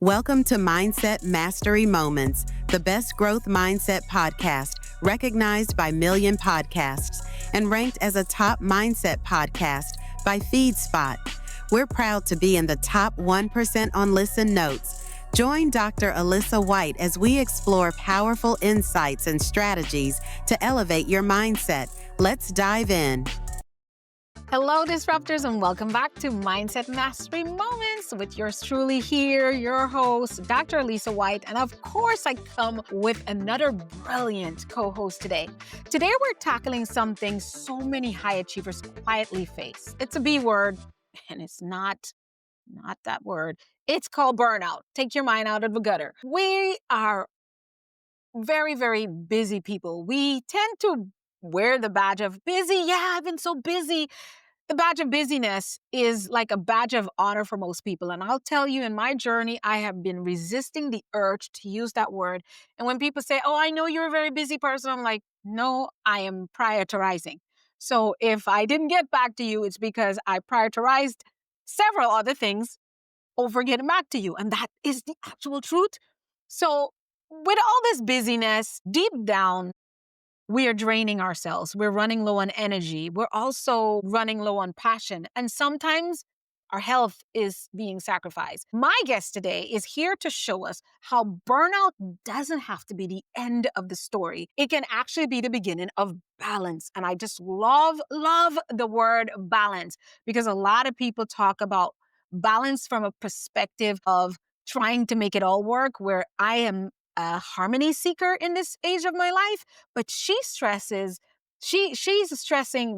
Welcome to Mindset Mastery Moments, the best growth mindset podcast recognized by Million Podcasts and ranked as a top mindset podcast by FeedSpot. We're proud to be in the top 1% on Listen Notes. Join Dr. Alisa Whyte as we explore powerful insights and strategies to elevate your mindset. Let's dive in. Hello, disruptors, and welcome back to Mindset Mastery Moments with yours truly here, your host, Dr. Alisa Whyte. And of course, I come with another brilliant co-host today. Today, we're tackling something so many high achievers quietly face. It's a B word, and it's not that word. It's called burnout. Take your mind out of the gutter. We are very, very busy people. We tend to wear the badge of busy. Yeah, I've been so busy. The badge of busyness is like a badge of honor for most people. And I'll tell you, in my journey, I have been resisting the urge to use that word. And when people say, oh, I know you're a very busy person, I'm like, no, I am prioritizing. So if I didn't get back to you, it's because I prioritized several other things over getting back to you. And that is the actual truth. So with all this busyness, deep down, we are draining ourselves. We're running low on energy. We're also running low on passion. And sometimes our health is being sacrificed. My guest today is here to show us how burnout doesn't have to be the end of the story. It can actually be the beginning of balance. And I just love the word balance, because a lot of people talk about balance from a perspective of trying to make it all work, where I am a harmony seeker in this age of my life. But she's stressing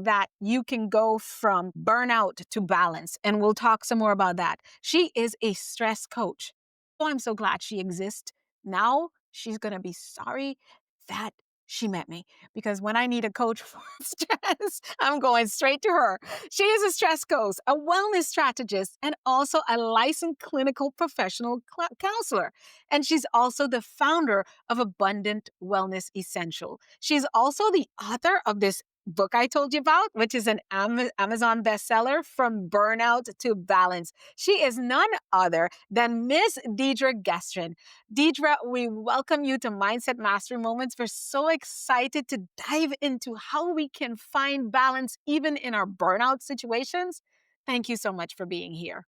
that you can go from burnout to balance. And we'll talk some more about that. She is a stress coach. Oh, I'm so glad she exists. Now she's going to be sorry that she met me, because when I need a coach for stress, I'm going straight to her. She is a stress coach, a wellness strategist, and also a licensed clinical professional counselor. And she's also the founder of Abundant Wellness Essential. She's also the author of this book I told you about, which is an Amazon bestseller, From Burnout to Balance. She is none other than Miss Deidre Gestrin. Deidre, we welcome you to Mindset Mastery Moments. We're so excited to dive into how we can find balance even in our burnout situations. Thank you so much for being here.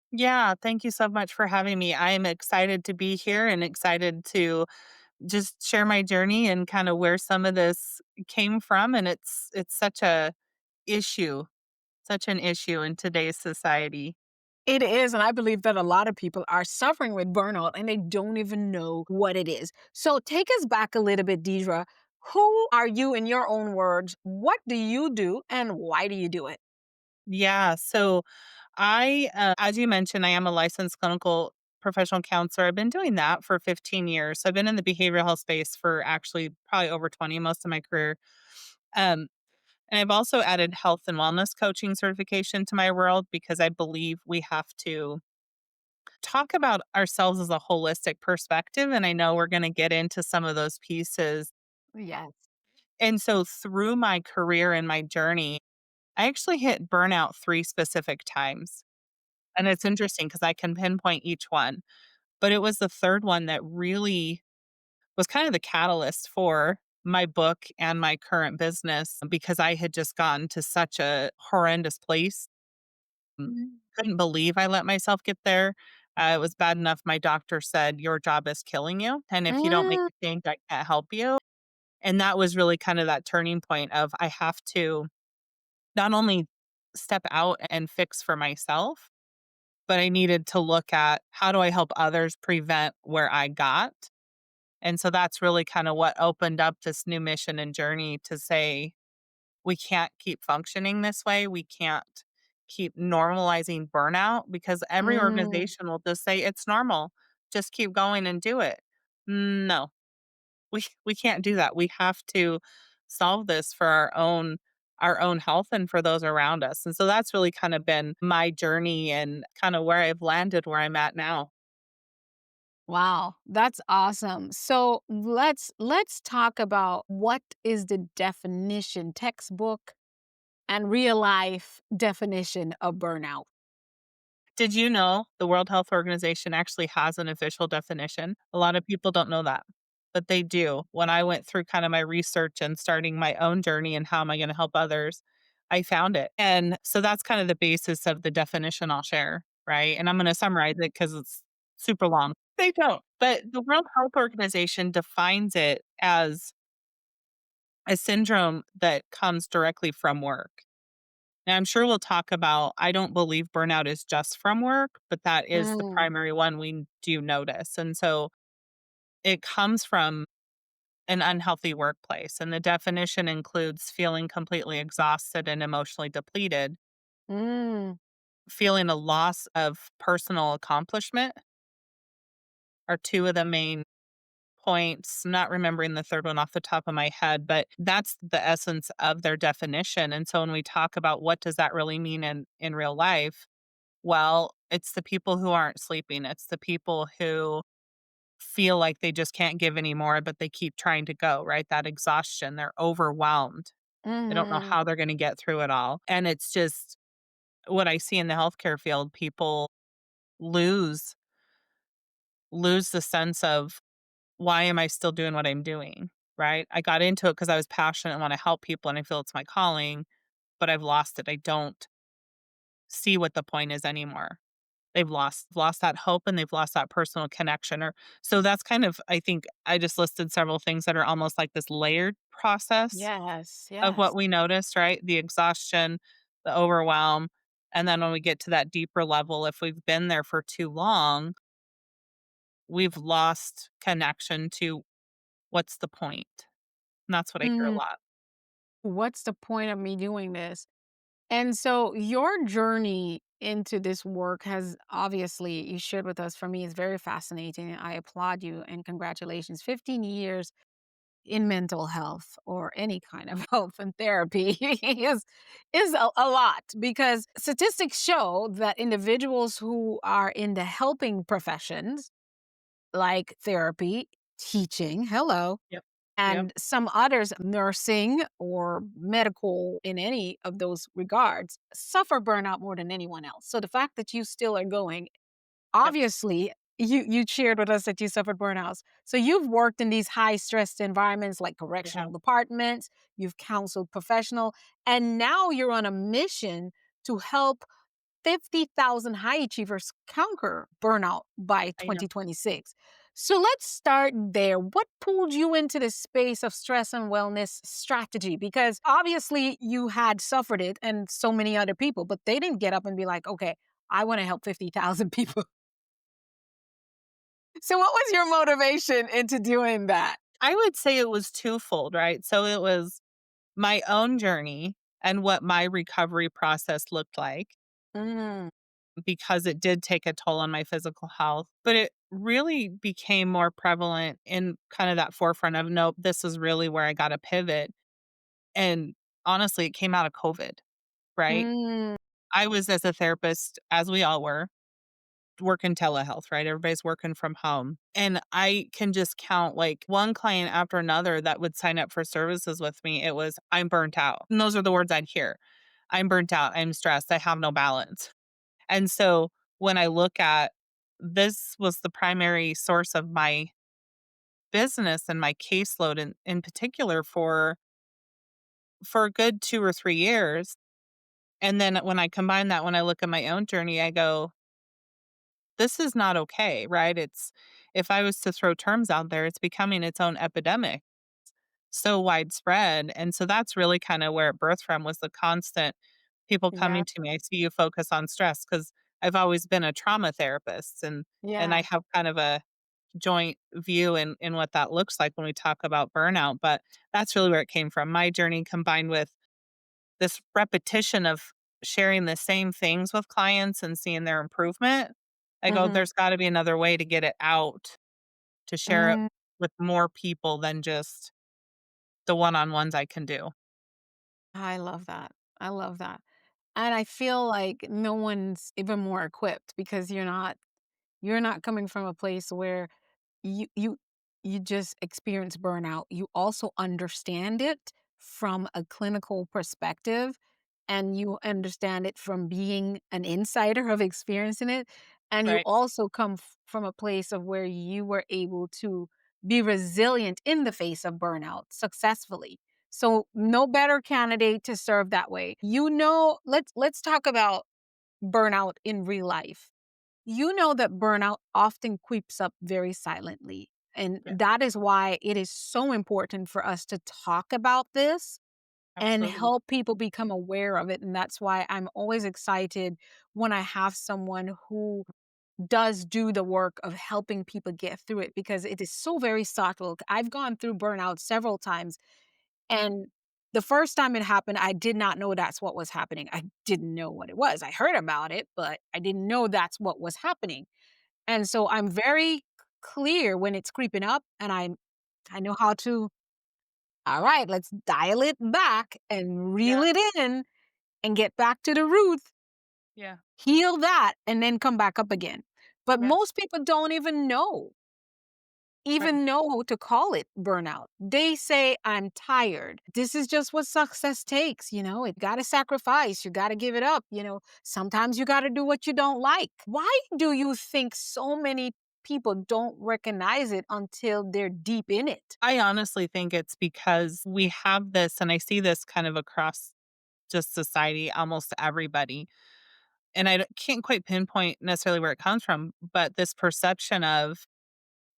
Yeah, thank you so much for having me. I am excited to be here and excited to just share my journey and kind of where some of this came from. And it's issue, such an issue in today's society. It is, and I believe that a lot of people are suffering with burnout and they don't even know what it is. So take us back a little bit, Deidre. Who are you in your own words? What do you do and why do you do it? Yeah, so as you mentioned, I am a licensed clinical professional counselor. I've been doing that for 15 years. So I've been in the behavioral health space for actually probably over 20, most of my career. Um, And I've also added health and wellness coaching certification to my world because I believe we have to talk about ourselves as a holistic perspective. And I know we're going to get into some of those pieces. Yes. And so through my career and my journey, I actually hit burnout 3 specific times. And it's interesting because I can pinpoint each one. But it was the third one that really was kind of the catalyst for my book and my current business because I had just gotten to such a horrendous place. Mm, Mm. Couldn't believe I let myself get there. It was bad enough my doctor said, "Your job is killing you, and if you don't make Mm. a change, I can't help you." And that was really kind of that turning point of I have to not only step out and fix for myself, but I needed to look at how do I help others prevent where I got. And so that's really kind of what opened up this new mission and journey to say, we can't keep functioning this way. We can't keep normalizing burnout because every Mm. organization will just say it's normal. Just keep going and do it. No, we can't do that. We have to solve this for our own health and for those around us. And so that's really kind of been my journey and kind of where I've landed where I'm at now. Wow, that's awesome. So let's talk about what is the definition, textbook and real life definition of burnout. Did you know the World Health Organization actually has an official definition? A lot of people don't know that, but they do. When I went through kind of my research and starting my own journey and how am I going to help others, I found it. And so that's kind of the basis of the definition I'll share, right? And I'm going to summarize it because it's super long. They don't. But the World Health Organization defines it as a syndrome that comes directly from work. And I'm sure we'll talk about I don't believe burnout is just from work, but that is the Mm, primary one we do notice. And so it comes from an unhealthy workplace. And the definition includes feeling completely exhausted and emotionally depleted, mm, feeling a loss of personal accomplishment are two of the main points. Not remembering the third one off the top of my head, but that's the essence of their definition. And so when we talk about what does that really mean in real life, well, it's the people who aren't sleeping. It's the people who feel like they just can't give anymore, but they keep trying to go, right? That exhaustion, they're overwhelmed. They don't know mhm, how they're going to get through it all. And it's just what I see in the healthcare field, people lose lose the sense of why am I still doing what I'm doing, right? I got into it because I was passionate and want to help people and I feel it's my calling, but I've lost it. I don't see what the point is anymore. They've lost that hope and they've lost that personal connection or so that's kind of I think I just listed several things that are almost like this layered process yes, of what yes. we noticed, right? The exhaustion, the overwhelm, and then when we get to that deeper level, if we've been there for too long, we've lost connection to what's the point? And that's what I hear a Mm, lot. what's the point of me doing this? And so your journey into this work has obviously you shared with us for me is very fascinating. I applaud you and congratulations. 15 years in mental health or any kind of health and therapy is a lot because statistics show that individuals who are in the helping professions like therapy, teaching, hello, Yep. Yep. and some others, nursing or medical in any of those regards, suffer burnout more than anyone else. So the fact that you still are going, Yep. obviously, you shared with us that you suffered burnouts. So you've worked in these high stressed environments like We have. correctional departments, you've counseled professional, and now you're on a mission to help 50,000 high achievers conquer burnout by I know. 2026. So let's start there. What pulled you into the space of stress and wellness strategy? Because obviously you had suffered it and so many other people, but they didn't get up and be like, okay, I want to help 50,000 people. So what was your motivation into doing that? I would say it was twofold, right? So it was my own journey and what my recovery process looked like Mm, because it did take a toll on my physical health, but it really became more prevalent in kind of that forefront of, nope, this is really where I got to pivot. And honestly, it came out of COVID, right? mm, I was as a therapist, as we all were, working telehealth, right? Everybody's working from home. And I can just count like one client after another that would sign up for services with me. It was, I'm burnt out. And those are the words I'd hear. I'm burnt out. I'm stressed. I have no balance. And so when I look at this was the primary source of my business and my caseload in particular for a good 2 or 3 years. And then when I combine that, when I look at my own journey, I go, this is not okay, right? It's if I was to throw terms out there, it's becoming its own epidemic, so widespread. And so that's really kind of where it birthed from was the constant people yeah, coming to me. I see you focus on stress because I've always been a trauma therapist and I yeah. have kind of a joint view in what that looks like when we talk about burnout. But that's really where it came from. My journey combined with this repetition of sharing the same things with clients and seeing their improvement, I go, Hmm. there's gotta be another way to get it out, to share it with more people than just the one-on-ones I can do. I love that. I love that. And I feel like no one's even more equipped because you're not coming from a place where you you you just experience burnout. You also understand it from a clinical perspective and you understand it from being an insider of experiencing it. And you Right. also come from a place of where you were able to be resilient in the face of burnout successfully. So no better candidate to serve that way. Let's talk about burnout in real life. You know that burnout often creeps up very silently. And Yeah. that is why it is so important for us to talk about this and Absolutely. help people become aware of it. And that's why I'm always excited when I have someone who does do the work of helping people get through it because it is so very subtle. I've gone through burnout several times. And the first time it happened, I did not know that's what was happening. I didn't know what it was. I heard about it, but I didn't know that's what was happening. And so I'm very clear when it's creeping up and I know how to, all right, let's dial it back and reel Yeah. it in and get back to the root, Yeah. heal that, and then come back up again. But Yes. most people don't even know Right. to call it burnout. They say, I'm tired. This is just what success takes. It got to sacrifice. You got to give it up. Sometimes you got to do what you don't like. Why do you think so many people don't recognize it until they're deep in it? I honestly think it's because we have this, and I see this kind of across just society, almost everybody. And can't quite pinpoint necessarily where it comes from, but this perception of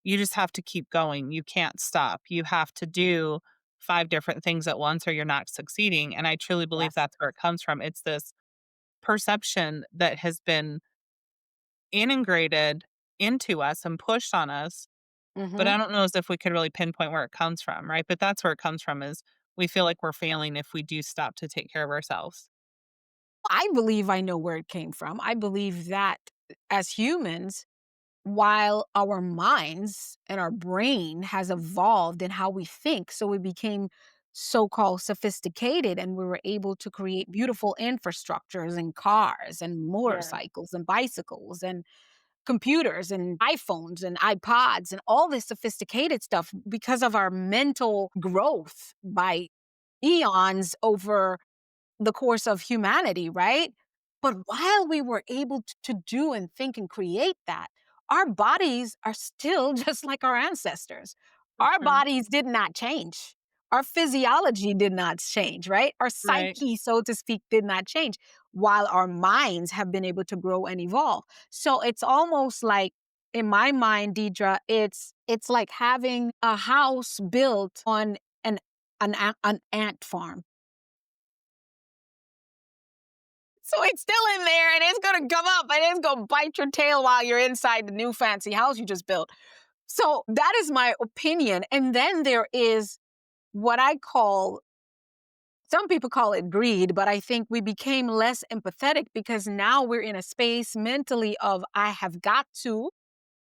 you just have to keep going. You can't stop. You have to do 5 different things at once or you're not succeeding. And I truly believe Yes. that's where it comes from. It's this perception that has been integrated into us and pushed on us. But Hmm. I don't know as if we could really pinpoint where it comes from, right? But that's where it comes from is we feel like we're failing if we do stop to take care of ourselves. I believe I know where it came from. I believe that as humans, while our minds and our brain has evolved in how we think, so we became so-called sophisticated and we were able to create beautiful infrastructures and cars and Yeah. motorcycles and bicycles and computers and iPhones and iPods and all this sophisticated stuff because of our mental growth by eons over the course of humanity, right? But while we were able to do and think and create that, our bodies are still just like our ancestors. Our Mhm. bodies did not change. Our physiology did not change, right? Our Right. psyche, so to speak, did not change, while our minds have been able to grow and evolve. So it's almost like, in my mind, Deidre, it's like having a house built on an ant farm. So it's still in there and it's gonna come up and it's gonna bite your tail while you're inside the new fancy house you just built. So that is my opinion. And then there is what I call, some people call it greed, but I think we became less empathetic because now we're in a space mentally of I have got to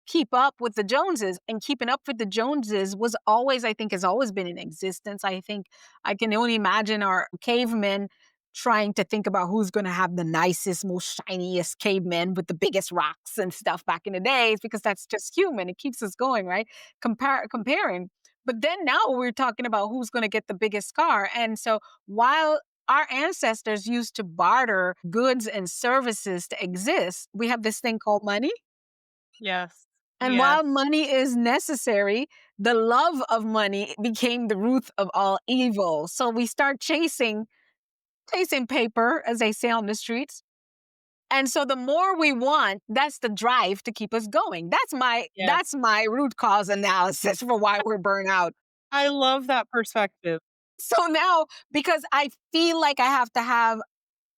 keep up with the Joneses. And keeping up with the Joneses was always, I think, has always been in existence. I think I can only imagine our cavemen trying to think about who's going to have the nicest, most shiniest cavemen with the biggest rocks and stuff back in the days, because that's just human. It keeps us going, right? Comparing. But then now we're talking about who's going to get the biggest car. And so while our ancestors used to barter goods and services to exist, we have this thing called money. Yes. And Yes. while money is necessary, the love of money became the root of all evil. So we start chasing paper, as they say on the streets. And so the more we want, that's the drive to keep us going. Yes. That's my root cause analysis for why we're burnt out. I love that perspective. So now, because I feel like I have to have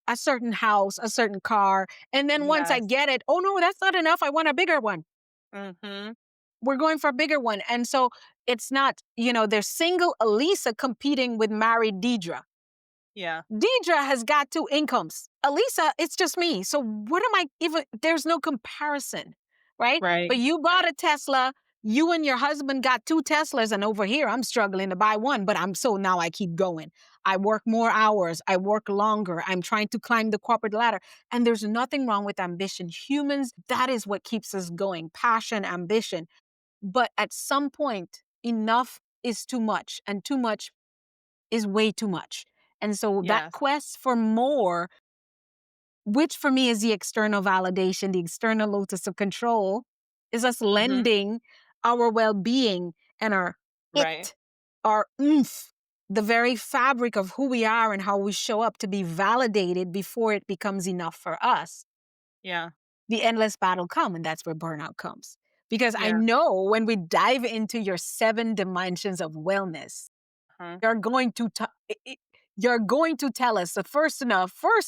a certain house, a certain car, and then once I Yes. get it, oh no, that's not enough. I want a bigger one. Mhm. We're going for a bigger one. And so it's not, there's single Alisa competing with married Deidre. Yeah. Deidre has got two incomes. Alisa, it's just me. So what am I even? There's no comparison, right? Right. But you bought a Tesla. You and your husband got two Teslas, and over here I'm struggling to buy one. But now I keep going. I work more hours. I work longer. I'm trying to climb the corporate ladder. And there's nothing wrong with ambition. Humans, that is what keeps us going. Passion, ambition. But at some point, enough is too much, and too much is way too much. And so that Yes. quest for more, which for me is the external validation, the external locus of control, is us Mhm. lending our well being and our Right. it, our oomph, the very fabric of who we are and how we show up to be validated before it becomes enough for us. Yeah. The endless battle come, and that's where burnout comes. Because I Yeah. know when we dive into your 7 dimensions of wellness, Uh-huh. you're going to you're going to tell us that first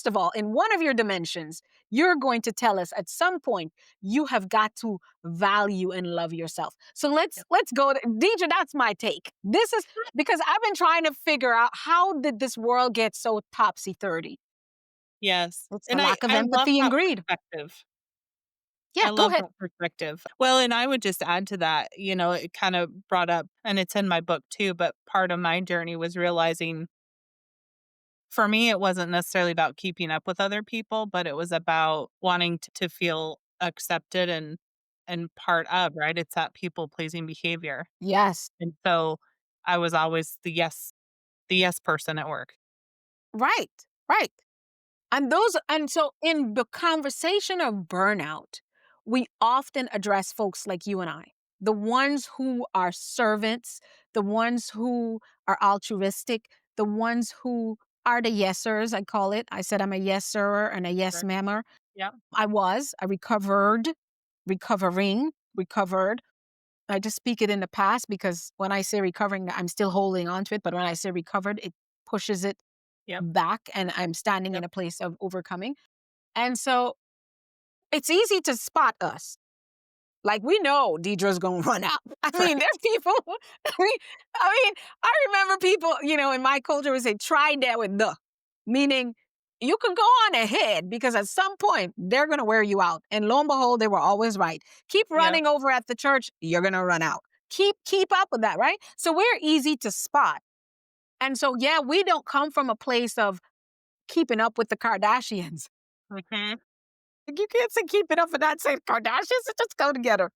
of all, in one of your dimensions, you're going to tell us at some point you have got to value and love yourself. So Yep. let's go to Deidre. That's my take. This is because I've been trying to figure out how did this world get so topsy turvy. Yes. It's the And I lack of I love empathy and that greed. perspective. Yeah, I go love ahead. that perspective. Well, and I would just add to that, it kind of brought up, and it's in my book too, but part of my journey was realizing for me, it wasn't necessarily about keeping up with other people, but it was about wanting to feel accepted and part of, right? It's that people pleasing behavior. Yes. And so I was always the yes person at work. Right. Right. And so in the conversation of burnout, we often address folks like you and I, the ones who are servants, the ones who are altruistic, the ones who are the yesers, I call it. I said I'm a yeser and a yes Right. mammer. Yeah. I recovered. I just speak it in the past because when I say recovering, I'm still holding on to it. But when I say recovered, it pushes it Yep. back and I'm standing in Yep. a place of overcoming. And so it's easy to spot us. Like we know Deidre's gonna run out. I mean, Right. there's people. I mean, I remember people, in my culture would say, try that with the, meaning you can go on ahead because at some point they're gonna wear you out. And lo and behold, they were always right. Keep Yeah. running over at the church, you're gonna run out. Keep up with that, right? So we're easy to spot. And so yeah, we don't come from a place of keeping up with the Kardashians. Mhm. You can't say keep it up and not say Kardashians. It just go together.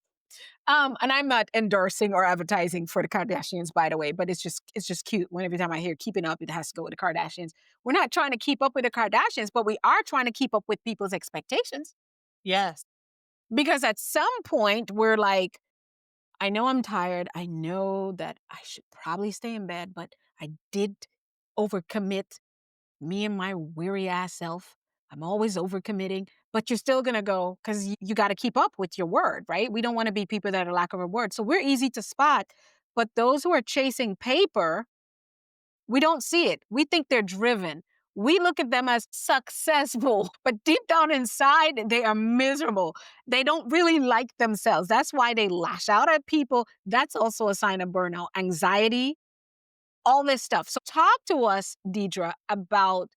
And I'm not endorsing or advertising for the Kardashians, by the way, but it's just cute. When every time I hear keeping up, it has to go with the Kardashians. We're not trying to keep up with the Kardashians, but we are trying to keep up with people's expectations. Yes. Because at some point, we're like, I know I'm tired. I know that I should probably stay in bed, but I did overcommit me and my weary ass self. I'm always overcommitting, but you're still going to go because you got to keep up with your word, right? We don't want to be people that are lack of a word. So we're easy to spot. But those who are chasing paper, we don't see it. We think they're driven. We look at them as successful, but deep down inside, they are miserable. They don't really like themselves. That's why they lash out at people. That's also a sign of burnout, anxiety, all this stuff. So talk to us, Deidre, about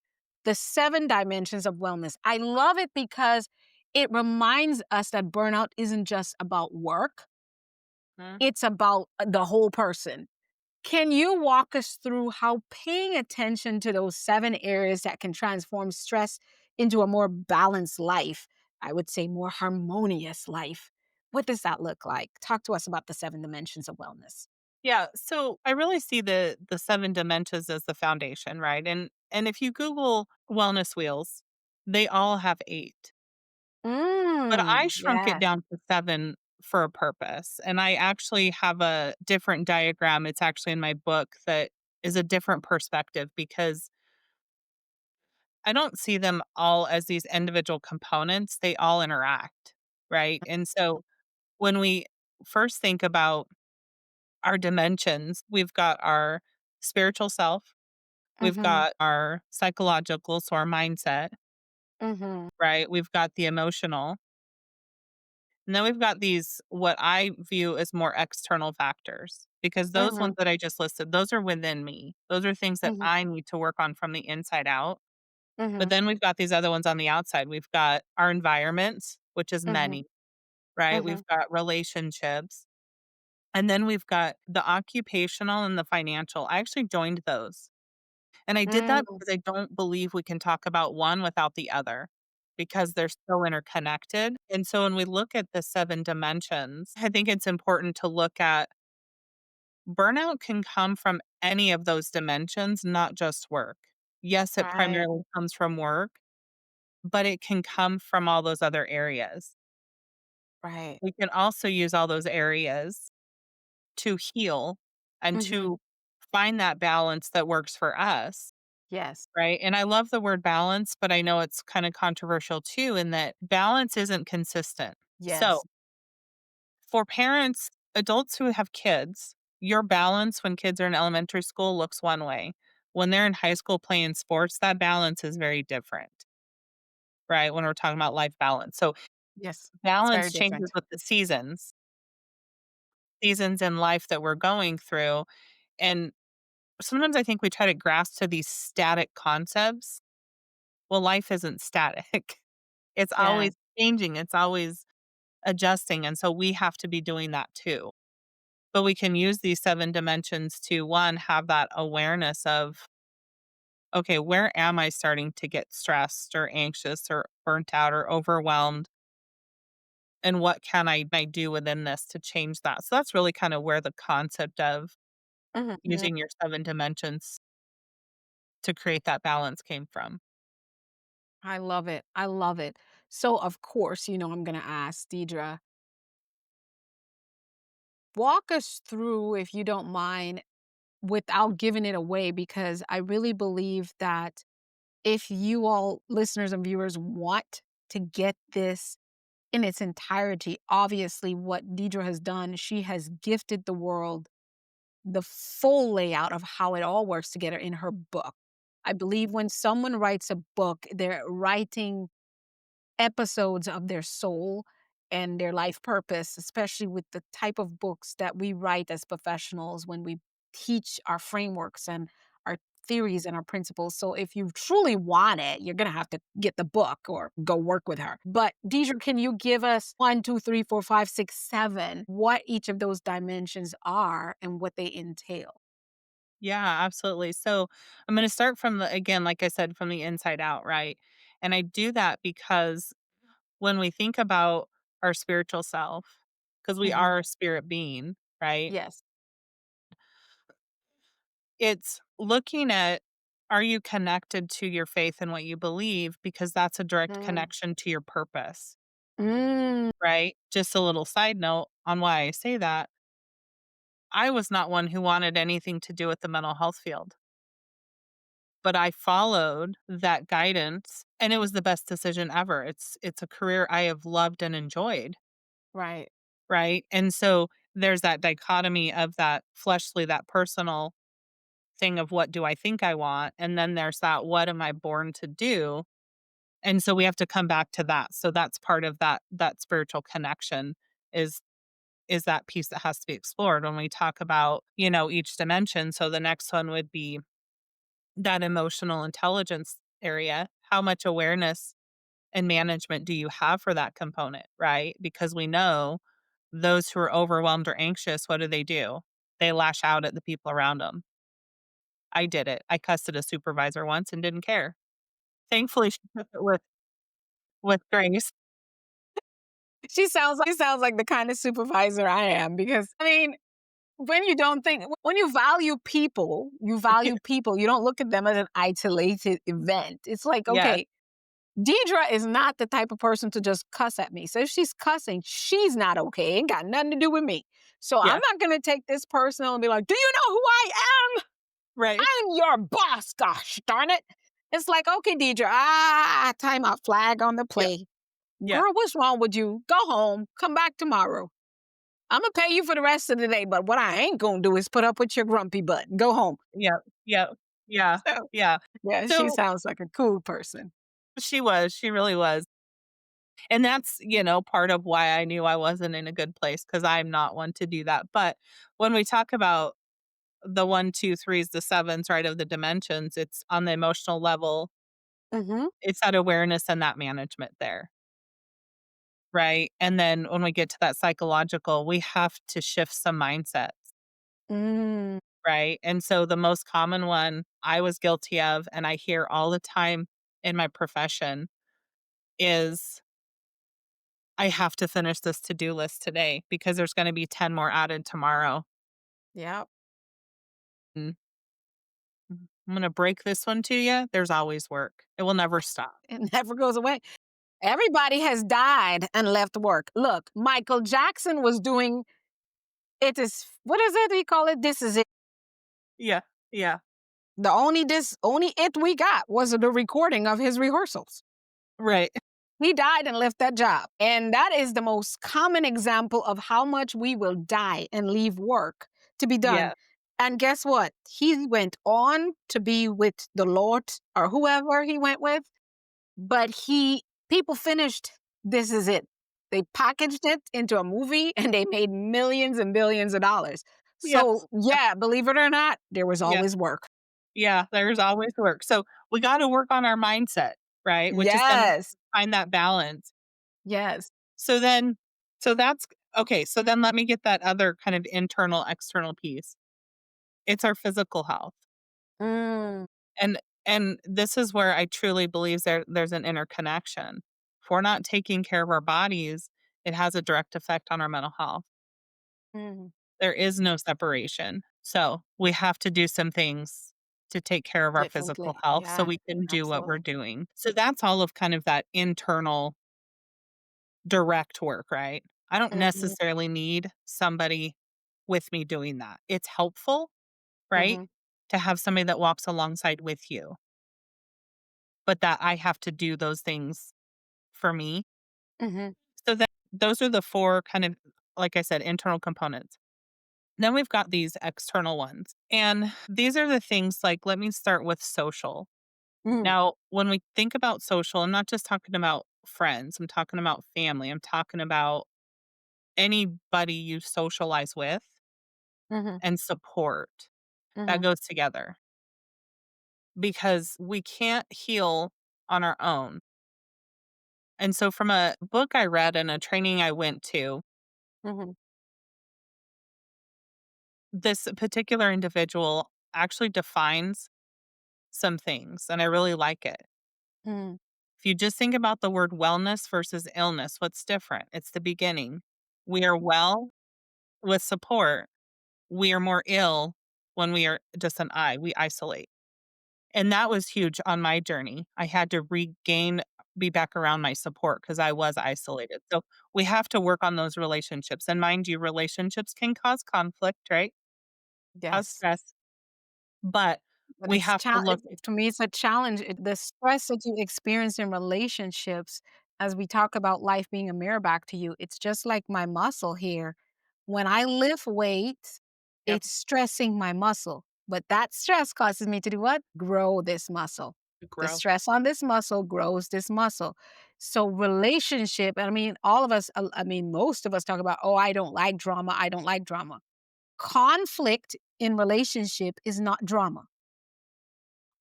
the 7 dimensions of wellness. I love it because it reminds us that burnout isn't just about work. Mhm. It's about the whole person. Can you walk us through how paying attention to those 7 areas that can transform stress into a more balanced life, I would say more harmonious life? What does that look like? Talk to us about the 7 dimensions of wellness. Yeah, so I really see the 7 dimensions as the foundation, right? And if you Google wellness wheels, they all have 8. But I shrunk it Yes. down to 7 for a purpose, and I actually have a different diagram, it's actually in my book that is a different perspective because I don't see them all as these individual components, they all interact, right? And so when we first think about our dimensions, we've got our spiritual self, we've Mm-hmm. got our psychological, so our mindset, Mm-hmm. right? We've got the emotional. And then we've got these, what I view as more external factors, because those Mm-hmm. ones that I just listed, those are within me. Those are things that Mm-hmm. I need to work on from the inside out. But Mm-hmm. then we've got these other ones on the outside. We've got our environment, which is Mm-hmm. many, right? Mm-hmm. We've got relationships. And then we've got the occupational and the financial. I actually joined those. And I did that Mm. because I don't believe we can talk about one without the other because they're so interconnected. And so when we look at the 7 dimensions, I think it's important to look at burnout can come from any of those dimensions, not just work. Yes, it Right. primarily comes from work, but it can come from all those other areas. Right. We can also use all those areas to heal and Mhm. to find that balance that works for us, Yes. right? And I love the word balance, but I know it's kind of controversial too, in that balance isn't consistent. So, Yes. for parents, adults who have kids, your balance when kids are in elementary school looks one way. When they're in high school playing sports, that balance is very different, right? When we're talking about life balance. So, Yes. It's very balance changes different. with the seasons in life that we're going through. And sometimes I think we try to grasp to these static concepts. Well, life isn't static. It's Yeah. always changing, it's always adjusting, and so we have to be doing that too. But we can use these 7 dimensions to, 1, have that awareness of, "Okay, where am I starting to get stressed or anxious or burnt out or overwhelmed, and what can I do within this to change that?" So that's really kind of where the concept of Mhm. using your 7 dimensions to create that balance came from. I love it. I love it. So, of course, I'm going to ask Deidre, walk us through, if you don't mind, without giving it away, because I really believe that if you all, listeners and viewers, want to get this in its entirety, obviously, what Deidre has done, she has gifted the world the full layout of how it all works together in her book. I believe when someone writes a book, they're writing episodes of their soul and their life purpose, especially with the type of books that we write as professionals when we teach our frameworks and our theories and our principles. So if you truly want it, you're going to have to get the book or go work with her. But Deidre, can you give us one, two, three, four, five, six, seven, what each of those dimensions are and what they entail? Yeah, absolutely. So I'm going to start from the, again, like I said, from the inside out, right? And I do that because when we think about our spiritual self, because we Hmm. are a spirit being, right? Yes. It's looking at, are you connected to your faith and what you believe? Because that's a direct Mm. connection to your purpose, Mm. right? Just a little side note on why I say that. I was not one who wanted anything to do with the mental health field, but I followed that guidance and it was the best decision ever. It's a career I have loved and enjoyed, Right. right? And so there's that dichotomy of that fleshly, that personal thing of what do I think I want? And then there's that what am I born to do? And so we have to come back to that. So that's part of that spiritual connection is is that piece that has to be explored when we talk about, each dimension. So the next one would be that emotional intelligence area. How much awareness and management do you have for that component, right? Because we know those who are overwhelmed or anxious, what do? They lash out at the people around them. I did it. I cussed at a supervisor once and didn't care. Thankfully, she took it with grace. She sounds like the kind of supervisor I am, because I mean, when you don't think when you value people, you value people. You don't look at them as an isolated event. It's like, Yes, okay, Deidre is not the type of person to just cuss at me. So if she's cussing, she's not okay. Ain't got nothing to do with me. So I'm yes, not gonna take this personal and be like, do you know who I am? right. I'm your boss, gosh darn it. It's like, okay, Deidre, time out, flag on the Yep, play. yep, Girl, what's wrong with you? Go home, come back tomorrow. I'm gonna pay you for the rest of the day, but what I ain't gonna do is put up with your grumpy butt. Go home. yep, yep, yeah, So, yeah. yeah, she So sounds like a cool person. she really was. And that's, part of why I knew I wasn't in a good place because I'm not one to do that. But when we talk about the one, two, threes, the sevens, right, of the dimensions, it's on the emotional level, Mhm. it's that awareness and that management there. Right? And then when we get to that psychological, we have to shift some mindsets, Mm. right? And so the most common one I was guilty of, and I hear all the time in my profession is I have to finish this to-do list today because there's going to be 10 more added tomorrow. Yep. Mm. I'm going to break this one to you. There's always work. It will never stop. It never goes away. Everybody has died and left work. Look, Michael Jackson was doing it is what is it we call it? This is it. Yeah. Yeah. The only it we got was the recording of his rehearsals. Right. He died and left that job. And that is the most common example of how much we will die and leave work to be done. Yeah. And guess what? He went on to be with the Lord or whoever he went with, but people finished This Is It. They packaged it into a movie and they made millions and billions of dollars. Yes. So, yeah, believe it or not, there was Yeah. always work. Yeah. There's always work. So we got to work on our mindset, right? Which is then Yes. find that balance. Yes. So then, so that's okay. So then let me get that other kind of internal, external piece. It's our physical health. Mm, And and this is where I truly believe there's an interconnection. If we're not taking care of our bodies, it has a direct effect on our mental health. mm. There is no separation. So we have to do some things to take care of our physical Differently. health so Yeah, we can do what we're absolutely. doing. So that's all of kind of that internal direct work, right? I don't Mhm, necessarily need somebody with me doing that. It's helpful, right? mhm, To have somebody that walks alongside with you, but that I have to do those things for me. mhm, So that those are the four kind of, like I said, internal components. Then we've got these external ones. And these are the things like, let me start with social. mm, Now, when we think about social, I'm not just talking about friends, I'm talking about family, I'm talking about anybody you socialize with mhm, and support. That mhm, goes together because we can't heal on our own. And so, from a book I read and a training I went to, mhm, this particular individual actually defines some things, and I really like it. mm, If you just think about the word wellness versus illness, what's different? It's the beginning. We are well with support. We are more ill when we are just an I, we isolate. And that was huge on my journey. I had to be back around my support because I was isolated. So we have to work on those relationships. And mind you, relationships can cause conflict, right? Cause yes. stress. But But we have to look. to me, it's a challenge. The stress that you experience in relationships, as we talk about life being a mirror back to you, it's just like my muscle here. When I lift weights, Yep, it's stressing my muscle. But that stress causes me to do what? Grow this muscle. to The grow. stress on this muscle grows this muscle. So relationship, I mean, all of us, I mean, most of us talk about, oh, I don't like drama. I don't like drama. Conflict in relationship is not drama.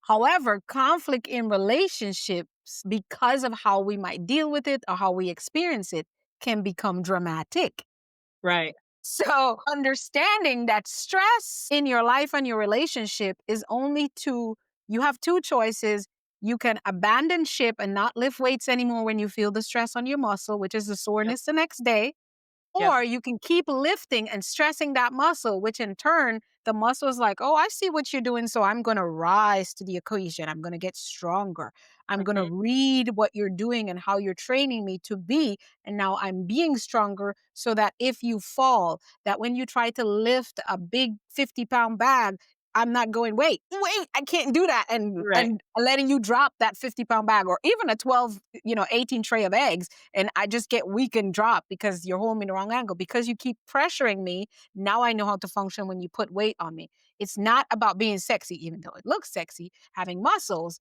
However, conflict in relationships, because of how we might deal with it or how we experience it, can become dramatic. Right. So, understanding that stress in your life and your relationship is you have two choices. You can abandon ship and not lift weights anymore when you feel the stress on your muscle, which is the Yep. soreness the next day, Yep. or you can keep lifting and stressing that muscle, which in turn, the muscle is like, oh, I see what you're doing. So I'm going to rise to the occasion. I'm going to get stronger. I'm going to Mhm. read what you're doing and how you're training me to be. And now I'm being stronger so that if you fall, that when you try to lift a big 50-pound bag, I'm not going, wait, I can't do that. Right. And letting you drop that 50-pound bag or even a 12, 18 tray of eggs and I just get weak and drop because you're holding me the wrong angle. Because you keep pressuring me, now I know how to function when you put weight on me. It's not about being sexy, even though it looks sexy, having muscles.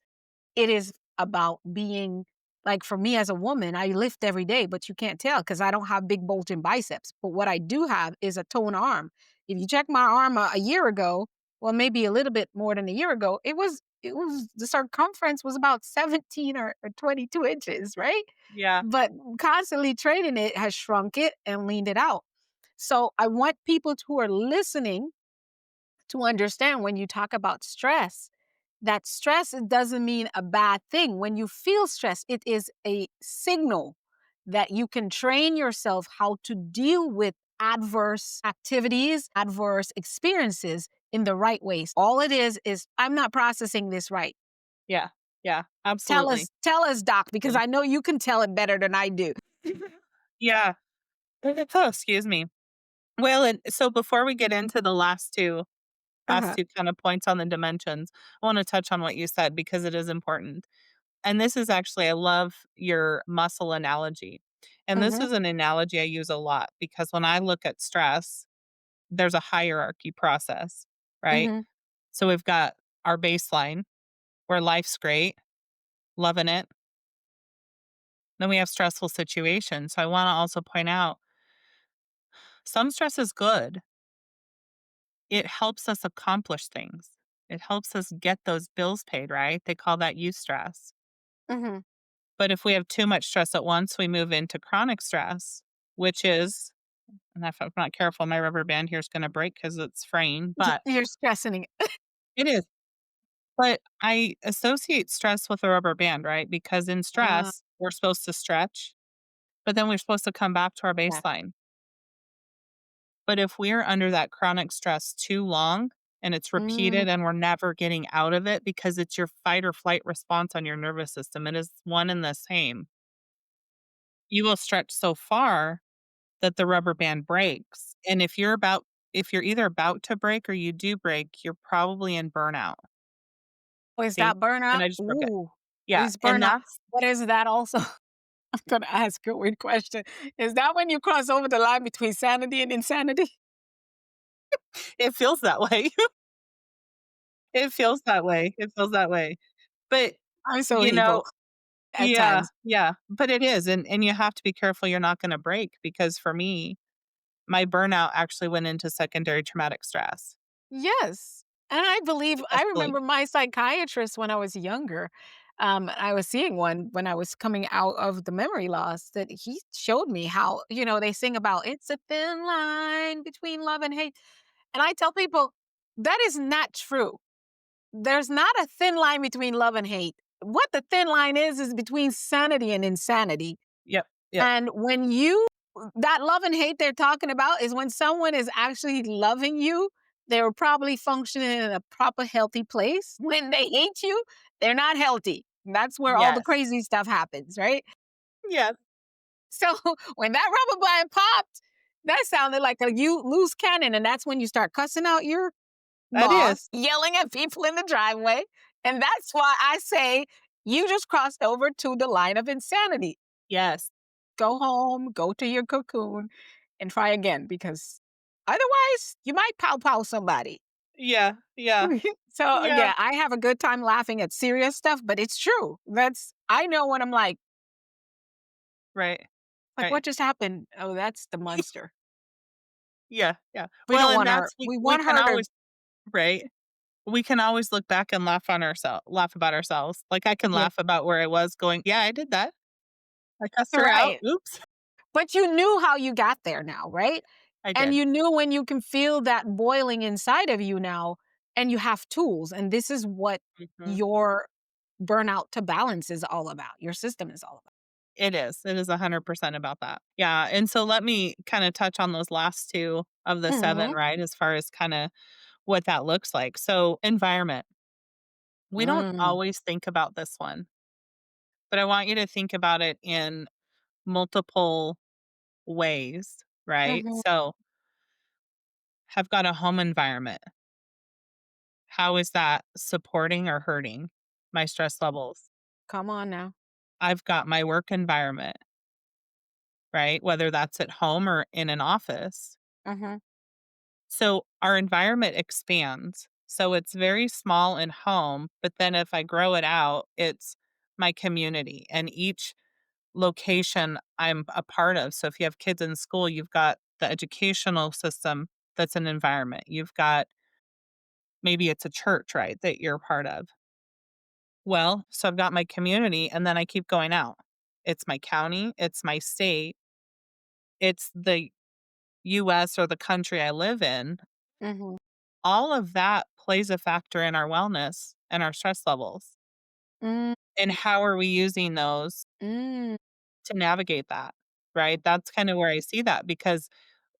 It is about being like for me as a woman, I lift every day, but you can't tell because I don't have big bulging biceps. But what I do have is a toned arm. If you check my arm a year ago, well, maybe a little bit more than a year ago, it was the circumference was about 17 or 22 inches, right? Yeah. But constantly training it has shrunk it and leaned it out. So I want people who are listening to understand when you talk about stress, that stress it doesn't mean a bad thing. When you feel stress, it is a signal that you can train yourself how to deal with adverse activities, adverse experiences in the right ways. All it is I'm not processing this right. Yeah. Yeah. Absolutely. Tell us, doc, because Absolutely. I know you can tell it better than I do. Yeah. Oh, excuse me. Well, and so before we get into the last Uh-huh. two kind of points on the dimensions, I want to touch on what you said because it is important. And this is actually, I love your muscle analogy. And this Mhm. is an analogy I use a lot because when I look at stress, there's a hierarchy process, right? Mhm. So we've got our baseline where life's great, loving it. Then we have stressful situations. So I want to also point out some stress is good. It helps us accomplish things. It helps us get those bills paid, right? They call that eustress. Mhm. But if we have too much stress at once, we move into chronic stress, which is, and if I'm not careful, my rubber band here is going to break because it's fraying, but You're stressing it. it is. But I associate stress with a rubber band, right? Because in Uh, stress, we're supposed to stretch, but then we're supposed to come back to our yeah. baseline. But if we're under that chronic stress too long and it's Mm. repeated and we're never getting out of it because it's your fight or flight response on your nervous system, it is one and the same. You will stretch so far that the rubber band breaks. And if you're either about to break or you do break, you're probably in burnout. Oh, is See? that burnout? And I just broke it. Ooh, Yeah. is And burnout. What is that also? I'm gonna ask a weird question. Is that when you cross over the line between sanity and insanity? it feels that way. It feels that way. It feels that way. But, I'm so you know, evil at yeah, times. yeah, but it is, and you have to be careful you're not gonna break because for me, my burnout actually went into secondary traumatic stress. Yes. And I Especially remember my psychiatrist when I was younger. I was seeing one when I was coming out of the memory loss that he showed me how, they sing about it's a thin line between love and hate. And I tell people that is not true. There's not a thin line between love and hate. What the thin line is between sanity and insanity. Yep, yep, And when that love and hate they're talking about is when someone is actually loving you, they're probably functioning in a proper, healthy place. When they hate you, they're not healthy. That's where all the yes, crazy stuff happens, right? yes, So when that rubber band popped, that sounded like a you loose cannon. And that's when you start cussing out your that is. boss, yelling at people in the driveway. And that's why I say you just crossed over to the line of insanity. Yes. Go home, go to your cocoon, and try again because otherwise you might pow pow somebody. Yeah, yeah, So yeah, yeah, I have a good time laughing at serious stuff, but it's true. I know when I'm right, like right. what just happened? Oh, that's the monster. Yeah, yeah. We Well, don't and want her. that's We we want can her to. always right? We can always look back and laugh about ourselves. Like, I can Yeah, laugh about where I was going, "Yeah, I did that. I cussed her out. right. Oops." But you knew how you got there now, right? I And did. you knew when you can feel that boiling inside of you now, and you have tools. And this is what Mhm. your burnout to balance is all about. Your system is all about. It is. It is 100% about that. Yeah, and so let me kinda touch on those last 2 of the 7, Mhm. right, as far as kinda what that looks like. So, environment. We don't Mm. always think about this one, but I want you to think about it in multiple ways, right? Mhm. So, have got a home environment. How is that supporting or hurting my stress levels? Come on now. I've got my work environment, right? Whether that's at home or in an office. Mhm. So our environment expands. So it's very small in home, but then if I grow it out, it's my community and each location I'm a part of. So if you have kids in school, you've got the educational system that's an environment. You've got maybe it's a church, right, that you're a part of. Well, so I've got my community and then I keep going out. It's my county, it's my state, it's the US or the country I live in. Mhm. All of that plays a factor in our wellness and our stress levels. Mm. And how are we using those Mm. to navigate that? Right? That's kind of where I see that because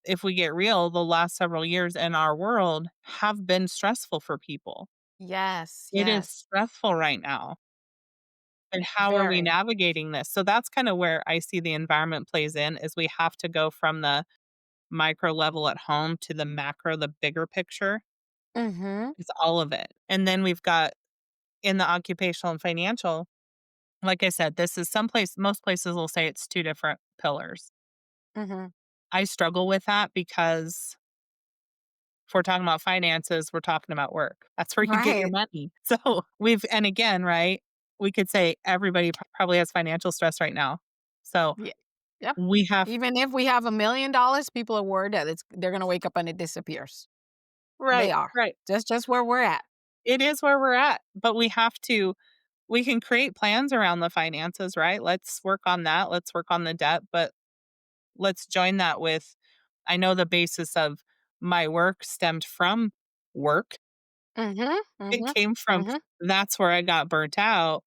if we get real, the last several years in our world have been stressful for people. Yes, It is yes. stressful right now. And how are we Very. navigating this? So that's kind of where I see the environment plays in is we have to go from the micro level at home to the macro, the bigger picture. Mhm. It's all of it. And then we've got in the occupational and financial, like I said, this is most places will say it's two different pillars. Mhm. I struggle with that because if we're talking about finances, we're talking about work. That's where you get your Right. money. So and again, right? We could say everybody probably has financial stress right now. So Yeah. Yep. we have, Even if we have $1,000,000, people are worried that they're gonna wake up and it disappears. They right, are. right. Just where we're at. It is where we're at, but we can create plans around the finances, right? Let's work on that. Let's work on the debt, but let's join that with I know the basis of my work stemmed from work. Mhm. It Mhm. came from Mhm. that's where I got burnt out,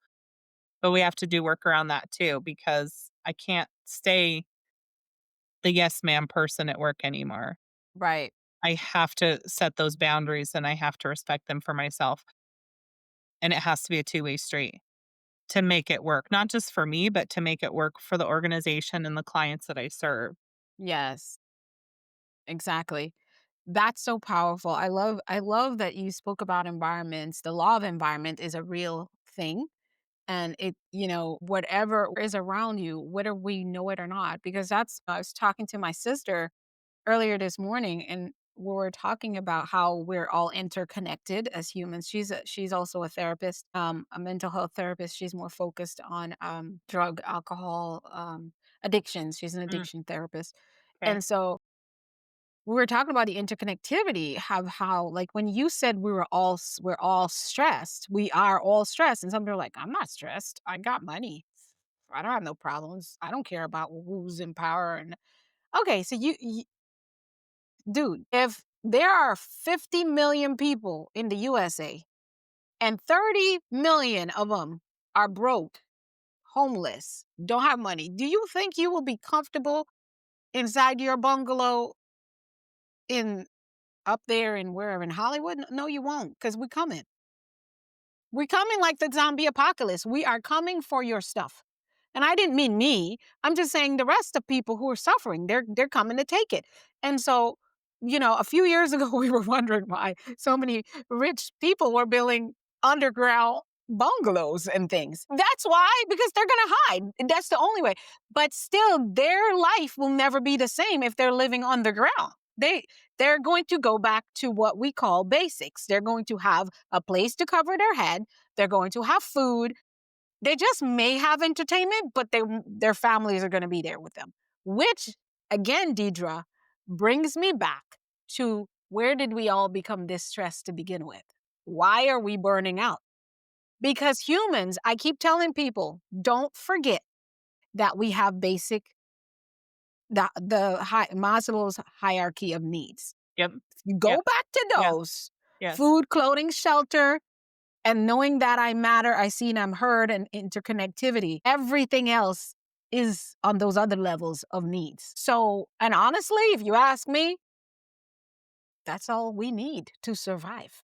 but we have to do work around that too because I can't stay the yes ma'am person at work anymore. Right. I have to set those boundaries and I have to respect them for myself. And it has to be a two-way street to make it work, not just for me, but to make it work for the organization and the clients that I serve. Yes. Exactly. That's so powerful. I love that you spoke about environments. The law of environment is a real thing. And whatever is around you, whether we know it or not, because I was talking to my sister earlier this morning and we were talking about how we're all interconnected as humans. She's also a therapist, a mental health therapist. She's more focused on drug, alcohol, addictions. She's an Mm, addiction therapist. okay. And so we were talking about the interconnectivity, how like when you said we're all stressed, we are all stressed, and some people are like, I'm not stressed. I got money. I don't have no problems. I don't care about who's in power. And okay, so dude, if there are 50 million people in the USA and 30 million of them are broke, homeless, don't have money, do you think you will be comfortable inside your bungalow in up there in wherever in Hollywood? No, you won't, because we're coming. We're coming like the zombie apocalypse. We are coming for your stuff. And I didn't mean me. I'm just saying the rest of people who are suffering, they're coming to take it. And so, a few years ago we were wondering why so many rich people were building underground bungalows and things. That's why, because they're going to hide. That's the only way. But still their life will never be the same if they're living underground. They're going to go back to what we call basics. They're going to have a place to cover their head. They're going to have food. They just may have entertainment, but their families are going to be there with them. Which, again, Deidre, brings me back to where did we all become this stressed to begin with? Why are we burning out? Because humans, I keep telling people, don't forget that we have Maslow's hierarchy of needs. Yep. You Yep. go back to Yeah. those: Yes. food, clothing, shelter, and knowing that I matter, I see and I'm heard, and interconnectivity. Everything else is on those other levels of needs. So, and honestly, if you ask me, that's all we need to survive.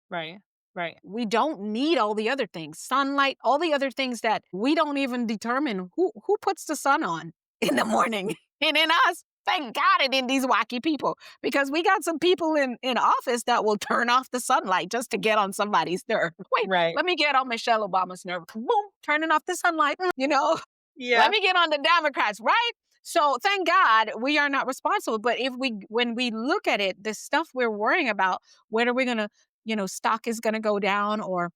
Right. Right. We don't need all the other things. Sunlight, all the other things that we don't even determine who puts the sun on in the morning. And in us, thank God it in these wacky people. Because we got some people in office that will turn off the sunlight just to get on somebody's nerve. Wait, Right. let me get on Michelle Obama's nerve. Boom, turning off the sunlight. Let Yeah. me get on the Democrats, right? So thank God we are not responsible. But when we look at it, the stuff we're worrying about, when are we gonna, stock is gonna go down or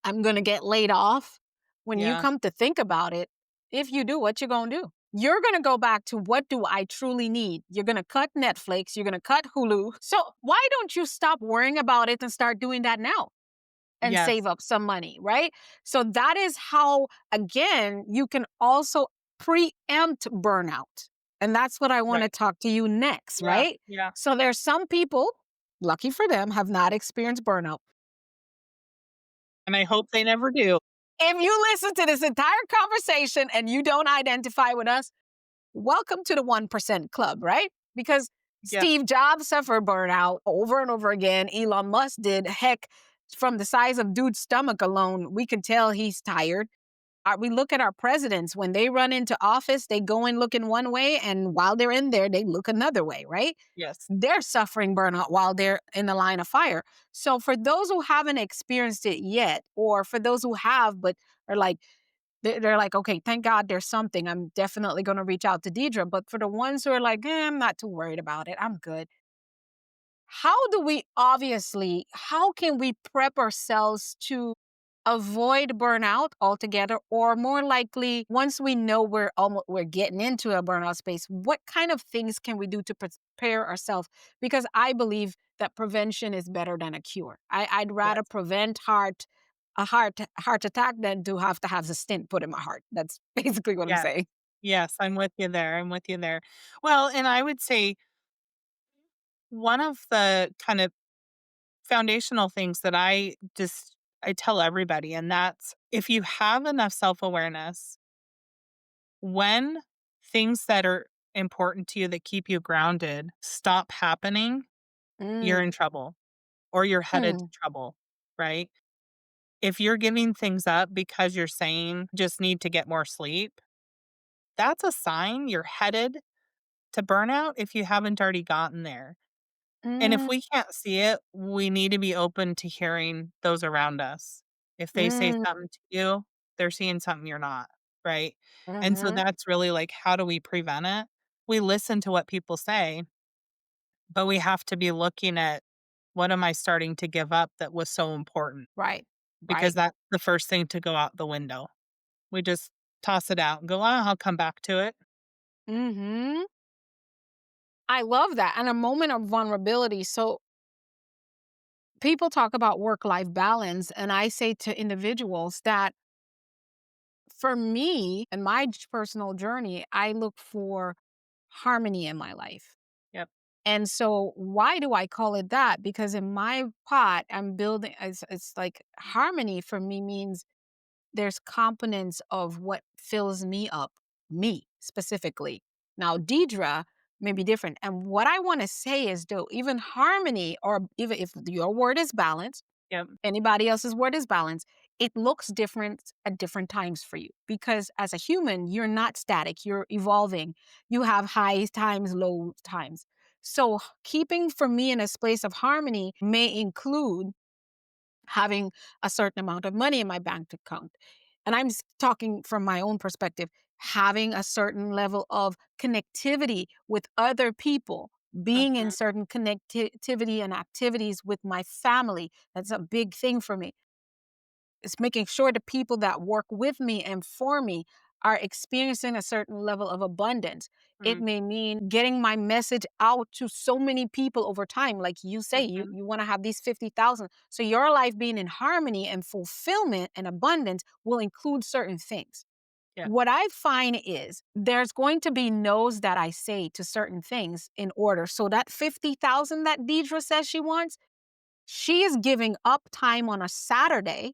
I'm gonna get laid off. When you Yeah. come to think about it, if you do, what you gonna do? You're gonna go back to what do I truly need? You're gonna cut Netflix, you're gonna cut Hulu. So why don't you stop worrying about it and start doing that now? And Yes. save up some money, right? So that is how, again, you can also preempt burnout. And that's what I want to Right. talk to you next, Yeah. right? Yeah. So there's some people, lucky for them, have not experienced burnout. And I hope they never do. If you listen to this entire conversation and you don't identify with us, welcome to the 1% club, right? because Yeah. Steve Jobs suffered burnout over and over again. Elon Musk did. Heck, from the size of dude's stomach alone, we can tell he's tired. We look at our presidents. When they run into office, they go in looking one way, and while they're in there, they look another way, right? Yes. They're suffering burnout while they're in the line of fire. So for those who haven't experienced it yet, or for those who have but are like, they're like, okay, thank God there's something. I'm definitely going to reach out to Deidre. But for the ones who are like, I'm not too worried about it, I'm good. How can we prep ourselves to avoid burnout altogether? Or more likely, once we know we're getting into a burnout space, what kind of things can we do to prepare ourselves? Because I believe that prevention is better than a cure. I'd rather Yes. prevent heart attack than to have a stent put in my heart. That's basically what I'm Yes. saying. Yes. I'm with you there. I'm with you there. Well, and I would say one of the kind of foundational things that I tell everybody, and that's if you have enough self-awareness, when things that are important to you that keep you grounded stop happening, you're in Mm, trouble or you're headed to hmm, trouble, right? If you're giving things up because you're saying just need to get more sleep, that's a sign you're headed to burnout if you haven't already gotten there. And if mm, we can't see it, we need to be open to hearing those around us. If they say mm, something to you, they're seeing something you're not, right? And so hmm. that's really like, how do we prevent it? We listen to what people say, but we have to be looking at what am I starting to give up that was so important? Right, Because right. that's the first thing to go out the window. We just toss it out and go, I'll come back to it. Hmm. I love that. And a moment of vulnerability. So people talk about work life balance. And I say to individuals that for me and my personal journey, I look for harmony in my life. Yep. And so why do I call it that? Because in my pot, I'm building, it's like harmony for me means there's components of what fills me up, me specifically. Now, Deidre may be different. And what I want to say is, though, even harmony, or even if your word is balance, Yep. anybody else's word is balance, it looks different at different times for you. Because as a human, you're not static, you're evolving. You have high times, low times. So, keeping for me in a space of harmony may include having a certain amount of money in my bank account. And I'm talking from my own perspective, having a certain level of connectivity with other people, being in Mhm. certain connectivity and activities with my family. That's a big thing for me. It's making sure the people that work with me and for me are experiencing a certain level of abundance. It Mm. may mean getting my message out to so many people over time. Like you say, Mhm. you want to have these 50,000. So your life being in harmony and fulfillment and abundance will include certain things. Yeah. What I find is there's going to be no's that I say to certain things in order. So that 50,000 that Deidre says she wants, she is giving up time on a Saturday.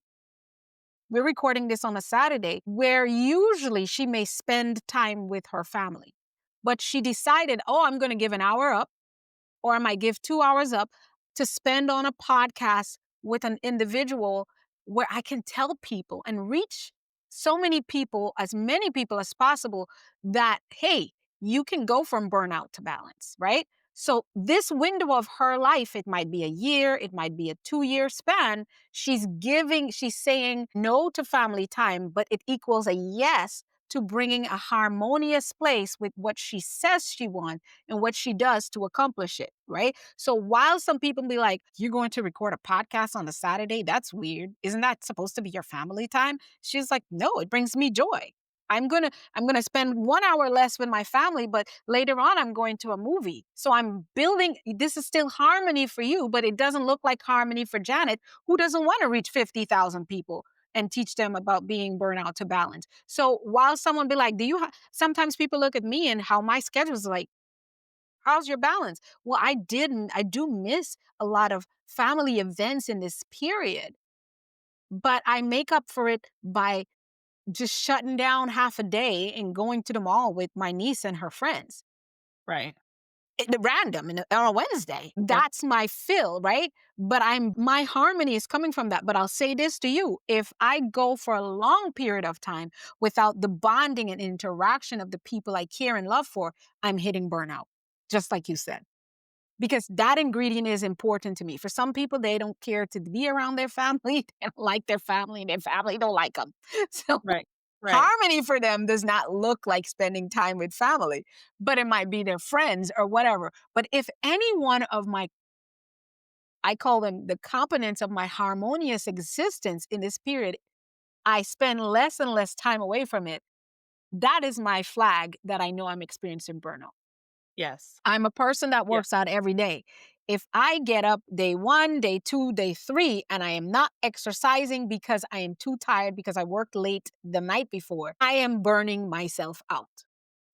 We're recording this on a Saturday where usually she may spend time with her family. But she decided, oh, I'm going to give an hour up or I might give 2 hours up to spend on a podcast with an individual where I can tell people and reach so many people as possible that, hey, you can go from burnout to balance, right? So, this window of her life, it might be a year, it might be a 2 year span. She's saying no to family time, but it equals a yes to bringing a harmonious place with what she says she wants and what she does to accomplish it, right? So while some people be like, you're going to record a podcast on a Saturday, that's weird. Isn't that supposed to be your family time? She's like, no, it brings me joy. I'm gonna spend 1 hour less with my family, but later on I'm going to a movie. So I'm building this is still harmony for you, but it doesn't look like harmony for Janet, who doesn't want to reach 50,000 people and teach them about being burnout to balance. So while someone be like, sometimes people look at me and how my schedule is like, how's your balance? Well, I do miss a lot of family events in this period, but I make up for it by just shutting down half a day and going to the mall with my niece and her friends. Right. random on a Wednesday. Yep. That's my fill, right? But my harmony is coming from that. But I'll say this to you: if I go for a long period of time without the bonding and interaction of the people I care and love for, I'm hitting burnout, just like you said. Because that ingredient is important to me. For some people, they don't care to be around their family. They don't like their family, and their family don't like them. So Right. Right. harmony for them does not look like spending time with family, but it might be their friends or whatever. But if any one of I call them the components of my harmonious existence in this period, I spend less and less time away from it, that is my flag that I know I'm experiencing burnout. Yes. I'm a person that Yeah. works out every day. If I get up day 1, day 2, day 3, and I am not exercising because I am too tired because I worked late the night before, I am burning myself out.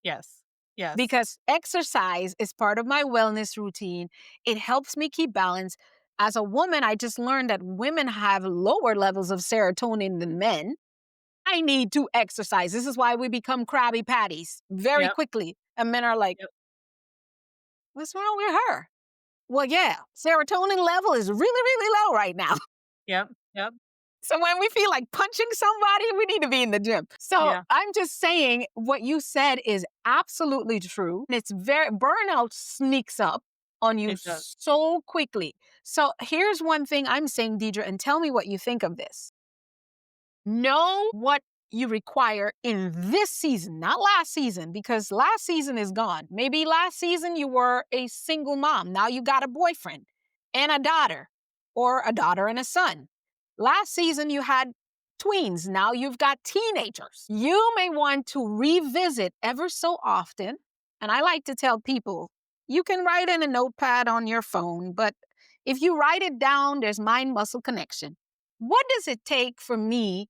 Yes. Yes. Because exercise is part of my wellness routine. It helps me keep balance. As a woman, I just learned that women have lower levels of serotonin than men. I need to exercise. This is why we become crabby patties very Yep. quickly. And men are like, Yep. what's wrong with her? Well, yeah, serotonin level is really, really low right now. Yep. Yep. So when we feel like punching somebody, we need to be in the gym. So Yeah. I'm just saying what you said is absolutely true. It's burnout sneaks up on you It does. so quickly. So here's one thing I'm saying, Deidre, and tell me what you think of this. Know what you require in this season, not last season, because last season is gone. Maybe last season you were a single mom. Now you got a boyfriend and a daughter, or a daughter and a son. Last season you had tweens. Now you've got teenagers. You may want to revisit ever so often. And I like to tell people you can write in a notepad on your phone, but if you write it down, there's mind muscle connection. What does it take for me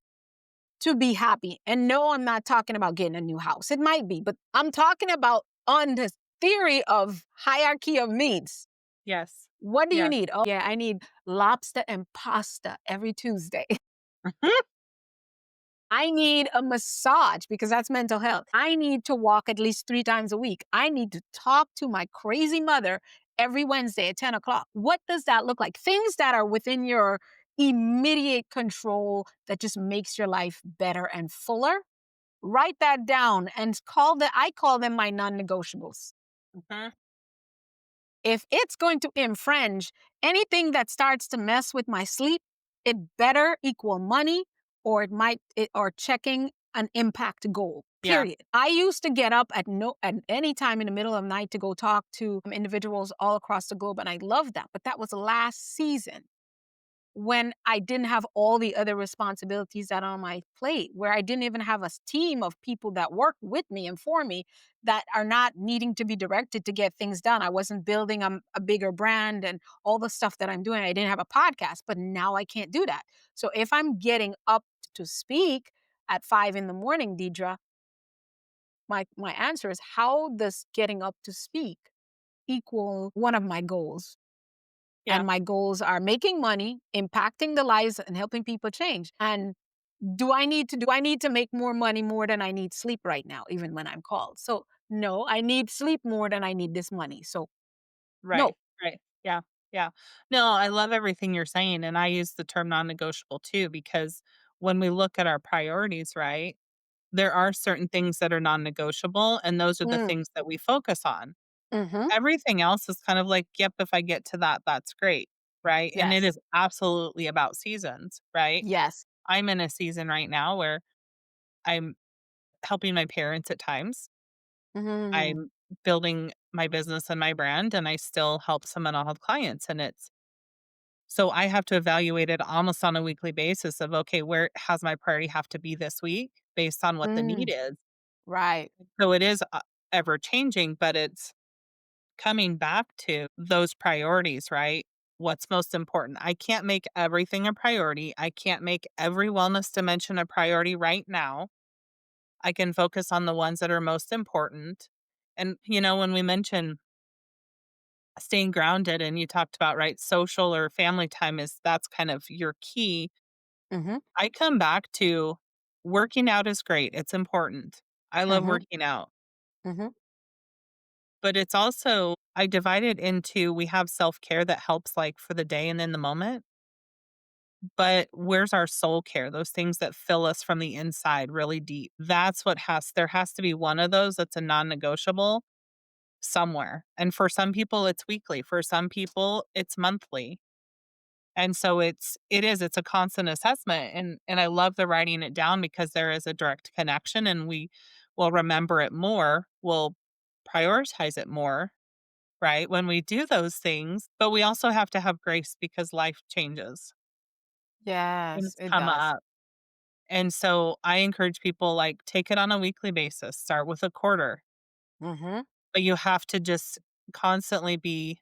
to be happy? And no, I'm not talking about getting a new house. It might be, but I'm talking about on the theory of hierarchy of needs. Yes. What do you Yes. need? Oh, yeah, I need lobster and pasta every Tuesday. I need a massage because that's mental health. I need to walk at least 3 times a week. I need to talk to my crazy mother every Wednesday at 10 o'clock. What does that look like? Things that are within your immediate control that just makes your life better and fuller. Write that down and I call them my non-negotiables. Mhm. If it's going to infringe anything that starts to mess with my sleep, it better equal money or checking an impact goal. Yeah. Period. I used to get up at any time in the middle of the night to go talk to individuals all across the globe, and I loved that. But that was last season, when I didn't have all the other responsibilities that are on my plate, where I didn't even have a team of people that work with me and for me that are not needing to be directed to get things done. I wasn't building a bigger brand and all the stuff that I'm doing. I didn't have a podcast, but now I can't do that. So if I'm getting up to speak at 5 in the morning, Deidre, my answer is, how does getting up to speak equal one of my goals? Yeah. And my goals are making money, impacting the lives, and helping people change. And do I need to make more money more than I need sleep right now, even when I'm called? So no, I need sleep more than I need this money. So no. Right. Right. Yeah. Yeah. No, I love everything you're saying. And I use the term non negotiable too, because when we look at our priorities, right, there are certain things that are non negotiable. And those are the Mm, things that we focus on. mm-hmm. Everything else is kind of like, yep, if I get to that, that's great. Right. And it Yes. is absolutely about seasons. Right. Yes. I'm in a season right now where I'm helping my parents at times. Mm-hmm. I'm building my business and my brand, and I still help some mental health clients. And it's so I have to evaluate it almost on a weekly basis of, okay, where has my priority have to be this week based on what the need Mm, is. right. So it is ever changing, but it's coming back to those priorities, right? What's most important? I can't make everything a priority. I can't make every wellness dimension a priority right now. I can focus on the ones that are most important. And, when we mention staying grounded and you talked about, right, social or family time that's kind of your key. Mm-hmm. I come back to working out is great. It's important. I love Mm-hmm. working out. Mm-hmm. But it's also, I divide it into, we have self-care that helps like for the day and in the moment, but where's our soul care? Those things that fill us from the inside really deep. That's what there has to be one of those that's a non-negotiable somewhere. And for some people it's weekly, for some people it's monthly. And so it's a constant assessment, and I love the writing it down because there is a direct connection, and we will remember it more, we'll prioritize it more, right, when we do those things, but we also have to have grace because life changes. Yes, Things it come does. up. And so I encourage people, like, take it on a weekly basis, start with a quarter, Mhm. but you have to just constantly be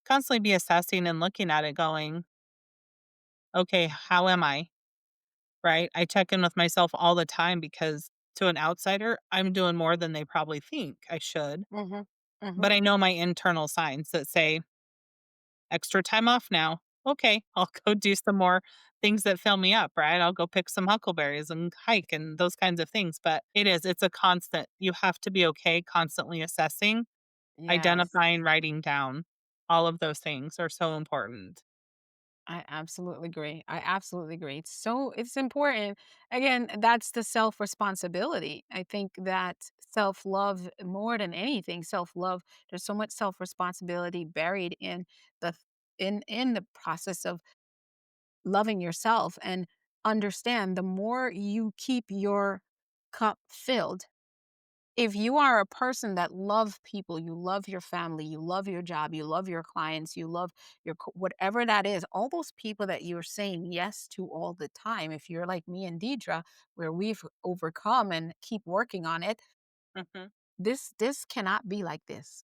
constantly be assessing and looking at it going, "Okay, how am I?" Right? I check in with myself all the time because to an outsider, I'm doing more than they probably think I should, Mhm. but Mhm. I know my internal signs that say, "Extra time off now. Okay, I'll go do some more things that fill me up," right? I'll go pick some huckleberries and hike and those kinds of things, but it's a constant. You have to be okay constantly assessing, Yes. identifying, writing down. All of those things are so important. I absolutely agree. I absolutely agree. It's important. Again, that's the self responsibility. I think that self love more than anything, self love, there's so much self responsibility buried in the in the process of loving yourself, and understand the more you keep your cup filled, if you are a person that love people, you love your family, you love your job, you love your clients, you love whatever that is, all those people that you're saying yes to all the time. If you're like me and Deidre, where we've overcome and keep working on it, Mhm. this cannot be like this.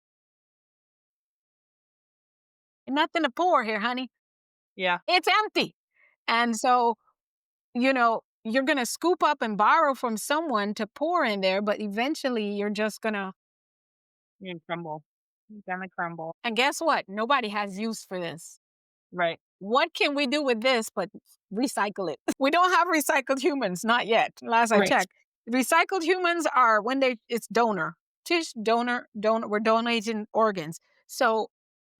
Nothing to pour here, honey. Yeah, It's empty. And so, you're going to scoop up and borrow from someone to pour in there, but eventually you're just going to. you can crumble. You're gonna crumble. And guess what? Nobody has use for this. Right, What can we do with this but recycle it? We don't have recycled humans, not yet. Last I right. checked. Recycled humans are when it's donor. Tish, donor, we're donating organs. So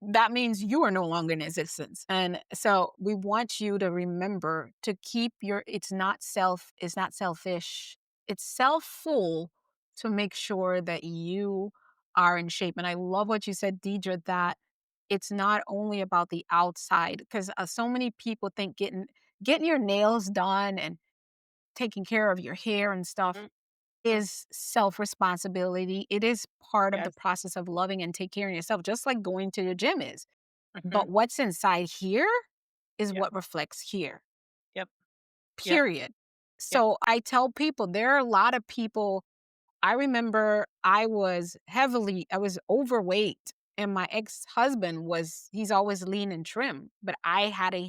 that means you are no longer in existence. And so we want you to remember to keep it's not selfish. It's self-full to make sure that you are in shape. And I love what you said, Deidre, that it's not only about the outside, because so many people think getting your nails done and taking care of your hair and stuff Mhm. is self responsibility. It is part of the Yes. process of loving and take care of yourself, just like going to the gym is. Mhm. But what's inside here is Yep, what reflects here. yep, yep, Period. yep. So I tell people there are a lot of people. I remember I was overweight, and my ex-husband he's always lean and trim, but I had a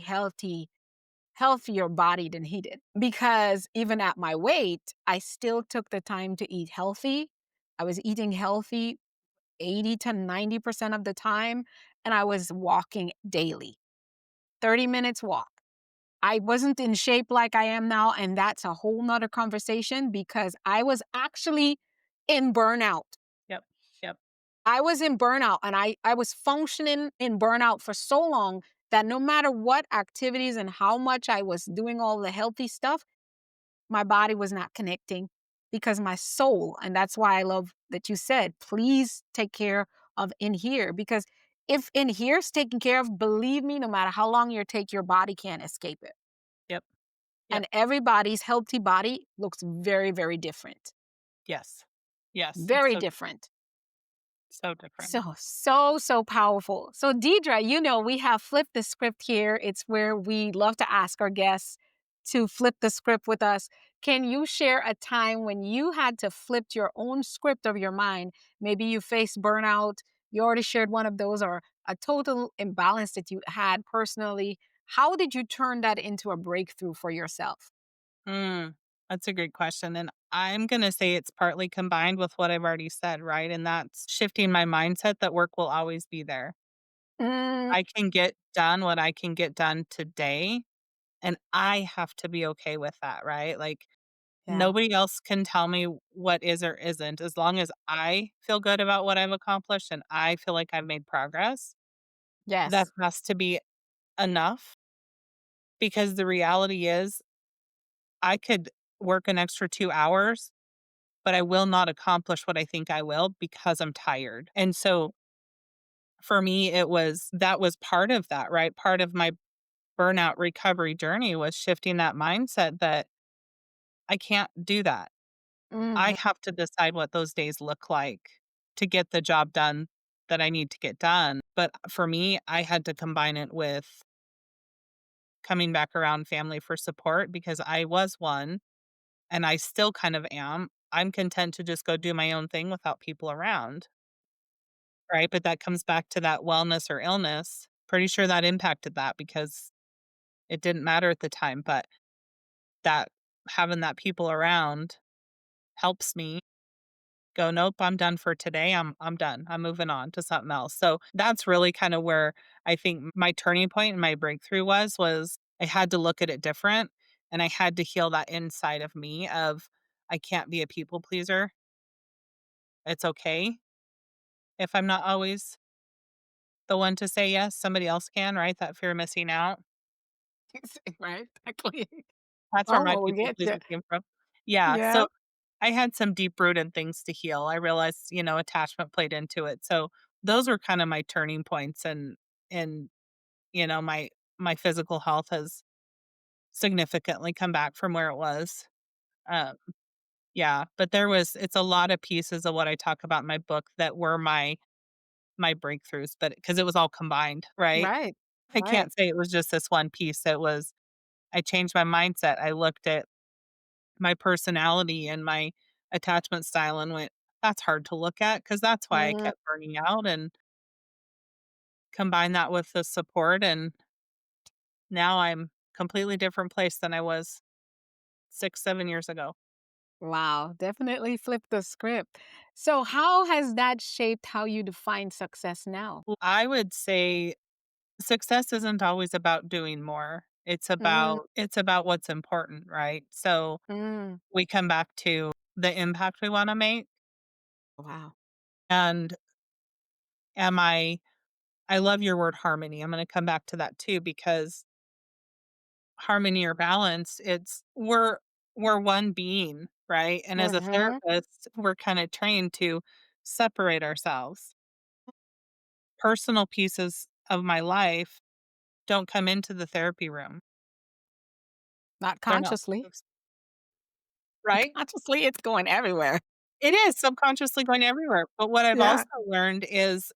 healthier body than he did. Because even at my weight, I still took the time to eat healthy. I was eating healthy 80 to 90% of the time, and I was walking daily. 30 minutes walk. I wasn't in shape like I am now, and that's a whole nother conversation because I was actually in burnout. Yep, yep, I was in burnout, and I was functioning in burnout for so long that no matter what activities and how much I was doing all the healthy stuff, my body was not connecting because my soul, and that's why I love that you said, please take care of in here. Because if in here's taken care of, believe me, no matter how long you take, your body can't escape it. yep, yep. And everybody's healthy body looks very, very different. Yes. Yes, it's Very so different. so different. So powerful. So, Deidre, we have flipped the script here. It's where we love to ask our guests to flip the script with us. Can you share a time when you had to flip your own script of your mind? Maybe you faced burnout. You already shared one of those, or a total imbalance that you had personally. How did you turn that into a breakthrough for yourself? Mm, that's a great question, and I'm gonna say it's partly combined with what I've already said, right? And that's shifting my mindset that work will always be there. Mm, I can get done what I can get done today, and I have to be okay with that, right? Like, Yeah. Nobody else can tell me what is or isn't. As long as I feel good about what I've accomplished and I feel like I've made progress, that Yes. has to be enough, because the reality is I could work an extra 2 hours, but I will not accomplish what I think I will because I'm tired. And so for me, that was part of that, right? Part of my burnout recovery journey was shifting that mindset that I can't do that. I Mhm. have to decide what those days look like to get the job done that I need to get done. But for me, I had to combine it with coming back around family for support, because I was one and I still kind of am. I'm content to just go do my own thing without people around, right? But that comes back to that wellness or illness. Pretty sure that impacted that because it didn't matter at the time, but that having that people around helps me go, "Nope, I'm done for today. I'm done. I'm moving on to something else." So that's really kind of where I think my turning point and my breakthrough was I had to look at it different, and I had to heal that inside of me of I can't be a people pleaser. It's okay if I'm not always the one to say yes, somebody else can, right? That fear of missing out. Right? Exactly. That's where my Oh, we people get you. pleasing came from. Yeah, Yeah. so I had some deep-rooted things to heal. I realized, attachment played into it. So those were kind of my turning points, and my physical health has significantly come back from where it was. Um, yeah, but it's a lot of pieces of what I talk about in my book that were my breakthroughs, but because it was all combined, right? Right. I Right. can't say it was just this one piece. I changed my mindset. I looked at my personality and my attachment style and went, "That's hard to look at," because that's why I Mm, kept burning out, and combine that with the support, and now I'm completely different place than I was 6, 7 years ago. wow. Definitely flip the script. So, how has that shaped how you define success now? I would say success isn't always about doing more. Mm, It's about what's important, right? So, mm, we come back to the impact we wanna make, wow. and am I love your word harmony. I'm gonna come back to that too, because harmony or balance, we're one being, right? And as a Mhm. therapist, we're kinda trained to separate ourselves. Personal pieces of my life don't come into the therapy room. Not They're not consciously. supposed, right? Consciously, it's going everywhere. It is subconsciously going everywhere, but what I've Yeah. also learned is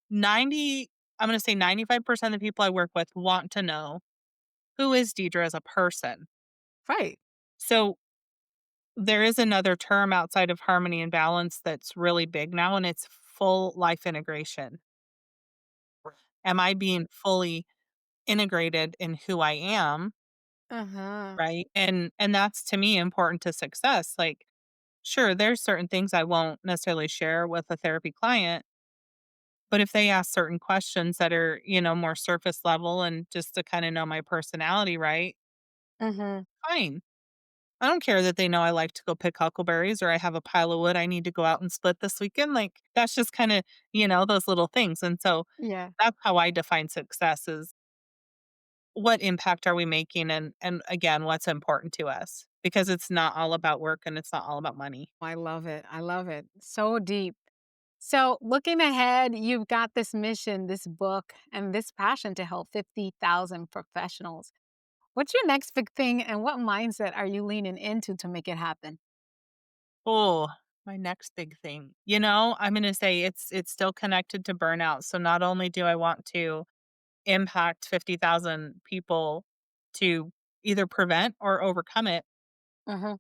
90 I'm gonna say 95% of the people I work with want to know, "Who is Deidre as a person?" Right. So, there is another term outside of harmony and balance that's really big now, and it's full life integration. Am I being fully integrated in who I am, Uh-huh. right? And that's to me important to success. Like, sure, there's certain things I won't necessarily share with a therapy client, but if they ask certain questions that are, more surface level and just to kind of know my personality, right? Mhm. Fine. I don't care that they know I like to go pick huckleberries or I have a pile of wood I need to go out and split this weekend. Like, that's just kind of, those little things. And so Yeah. that's how I define success is what impact are we making, and again, what's important to us? Because it's not all about work and it's not all about money. I love it. I love it. So deep. So, looking ahead, you've got this mission, this book, and this passion to help 50,000 professionals. What's your next big thing, and what mindset are you leaning into to make it happen? Oh, my next big thing. I'm going to say it's still connected to burnout. So not only do I want to impact 50,000 people to either prevent or overcome it, Hmm.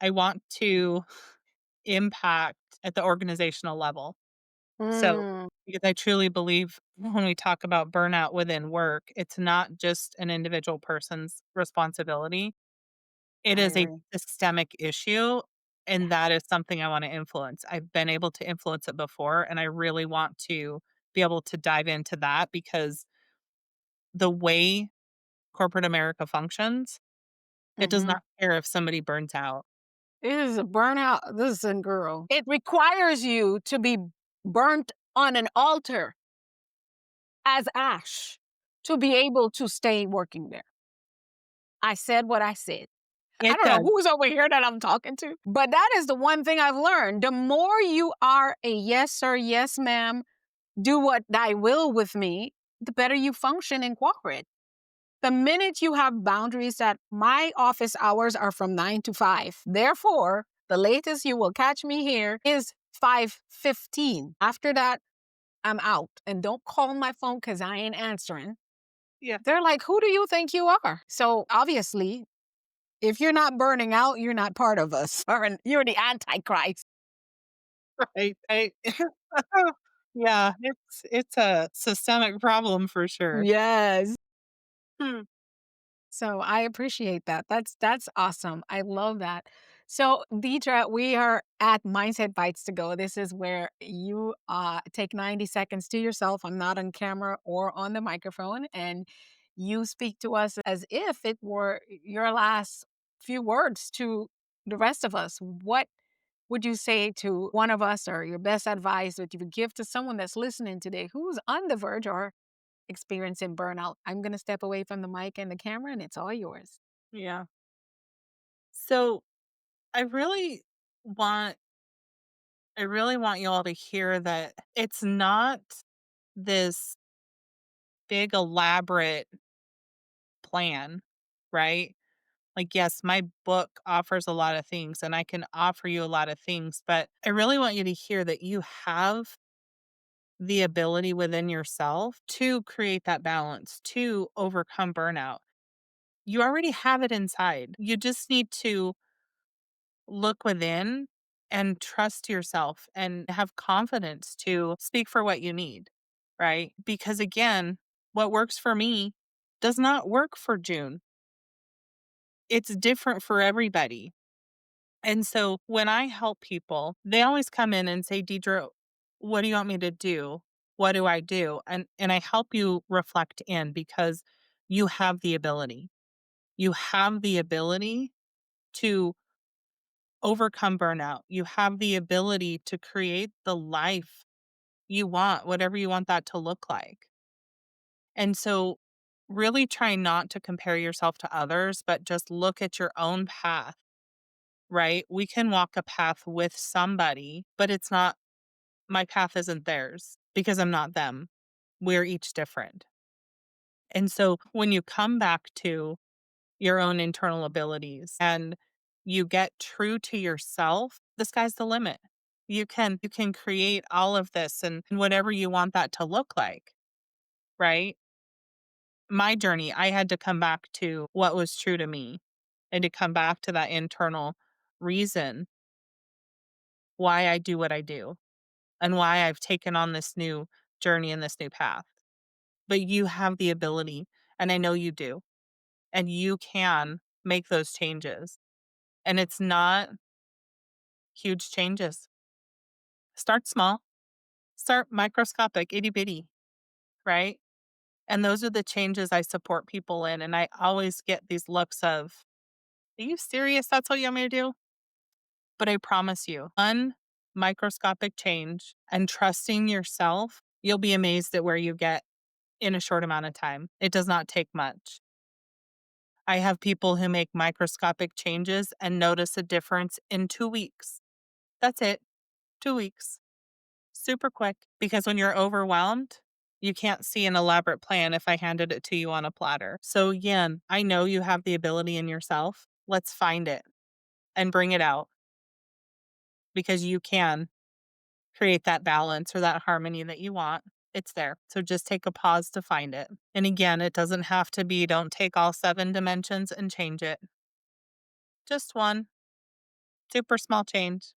I want to impact at the organizational level. So, Mm, because I truly believe when we talk about burnout within work, it's not just an individual person's responsibility. It I is a agree. systemic issue, and Yes. that is something I want to influence. I've been able to influence it before, and I really want to be able to dive into that because the way corporate America functions, It does Mhm. not care if somebody burns out. It is a burnout. Listen, girl. It requires you to be burnt on an altar as ash to be able to stay working there. I said what I said. I It don't know does. who's over here that I'm talking to, but that is the one thing I've learned. The more you are a yes, sir, yes, ma'am, do what thy will with me, the better you function in corporate. The minute you have boundaries that my office hours are from 9 to 5, therefore, the latest you will catch me here is 5:15. After that, I'm out. And don't call my phone because I ain't answering. Yeah. They're like, who do you think you are? So obviously, if you're not burning out, you're not part of us. Or you're the antichrist. Right. Yeah, it's a systemic problem for sure. Yes. Hmm. So I appreciate that. That's awesome. I love that. So Deidre, we are at Mindset Bites to go. This is where you take 90 seconds to yourself. I'm not on camera or on the microphone, and you speak to us as if it were your last few words to the rest of us. What would you say to one of us, or your best advice that you would give to someone that's listening today who's on the verge or experiencing burnout? I'm going to step away from the mic and the camera, and it's all yours. Yeah. So I really want I really want you all to hear that it's not this big elaborate plan, right? Like, yes, my book offers a lot of things and I can offer you a lot of things, but I really want you to hear that you have the ability within yourself to create that balance, to overcome burnout. You already have it inside. You just need to look within and trust yourself and have confidence to speak for what you need, right? Because again, what works for me does not work for June. It's different for everybody. And so when I help people, they always come in and say, Deidre, what do you want me to do? What do I do? And I help you reflect in because you have the ability. You have the ability to overcome burnout. You have the ability to create the life you want, whatever you want that to look like. And so really try not to compare yourself to others, but just look at your own path, right? We can walk a path with somebody, but it's not, my path isn't theirs because I'm not them. We're each different. And so when you come back to your own internal abilities and you get true to yourself, the sky's the limit. You can create all of this and whatever you want that to look like, right? My journey, I had to come back to what was true to me and to come back to that internal reason why I do what I do and why I've taken on this new journey and this new path. But you have the ability, and I know you do, and you can make those changes. And it's not huge changes. Start small, start microscopic, itty bitty, right? And those are the changes I support people in. And I always get these looks of, are you serious? That's what you want me to do? But I promise you, one microscopic change and trusting yourself, you'll be amazed at where you get in a short amount of time. It does not take much. I have people who make microscopic changes and notice a difference in 2 weeks. That's it, 2 weeks. Super quick. Because when you're overwhelmed, you can't see an elaborate plan if I handed it to you on a platter. So, again, I know you have the ability in yourself. Let's find it and bring it out because you can create that balance or that harmony that you want. It's there. So just take a pause to find it. And again, it doesn't have to be, don't take all 7 dimensions and change it. Just one super small change.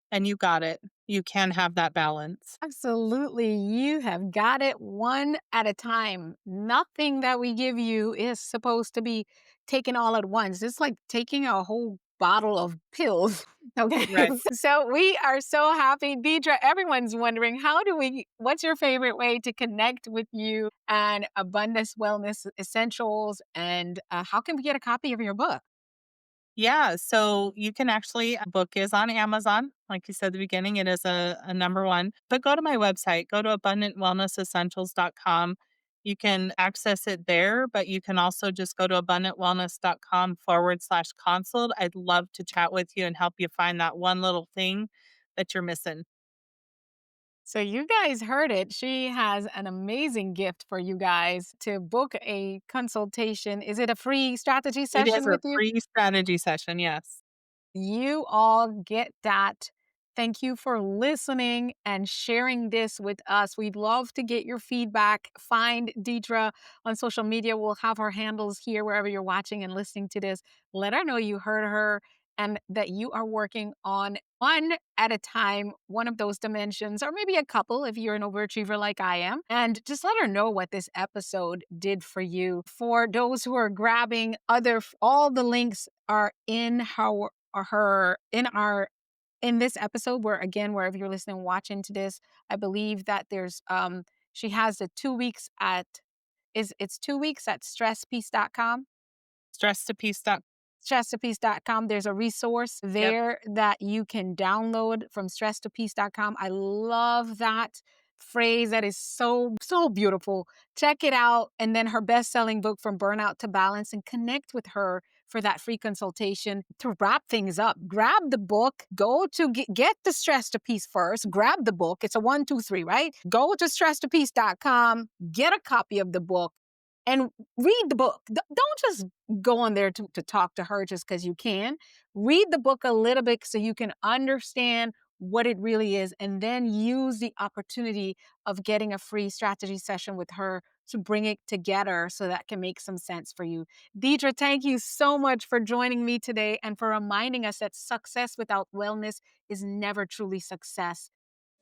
And you got it. You can have that balance. Absolutely. You have got it one at a time. Nothing that we give you is supposed to be taken all at once. It's like taking a whole bottle of pills. Okay. Right. So we are so happy. Deidre, everyone's wondering, what's your favorite way to connect with you and Abundance Wellness Essentials? And how can we get a copy of your book? Yeah, so you can actually book is on Amazon. Like you said at the beginning, it is a number one. But go to my website, go to abundantwellnessessentials.com. You can access it there, but you can also just go to abundantwellness.com/consult. I'd love to chat with you and help you find that one little thing that you're missing. So you guys heard it. She has an amazing gift for you guys to book a consultation. Is it a free strategy It is session a with you? free strategy session. Yes. You all get that. Thank you for listening and sharing this with us. We'd love to get your feedback. Find Deidre on social media. We'll have her handles here wherever you're watching and listening to this. Let her know you heard her and that you are working on one at a time, one of those dimensions, or maybe a couple if you're an overachiever like I am. And just let her know what this episode did for you. For those who are grabbing all the links are in in this episode, where again, wherever you're listening watching to this, I believe that there's she has the 2 weeks at it's 2 weeks at stresspeace.com. Stress to peace. Stresstopeace.com. There's a resource Yep. there that you can download from stresstopeace.com. I love that phrase. That is so beautiful. Check it out. And then her best-selling book, From Burnout to Balance, and connect with her for that free consultation. To wrap things up, grab the book, go to get the Stress to Peace first, grab the book. It's a 1, 2, 3, right? Go to stresstopeace.com, get a copy of the book, and read the book. Don't just go on there to talk to her just because you can. Read the book a little bit so you can understand what it really is, and then use the opportunity of getting a free strategy session with her to bring it together so that can make some sense for you. Deidre, thank you so much for joining me today and for reminding us that success without wellness is never truly success.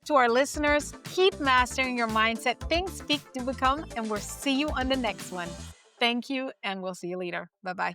To our listeners, keep mastering your mindset. Think, speak, to become, and we'll see you on the next one. Thank you, and we'll see you later. Bye-bye.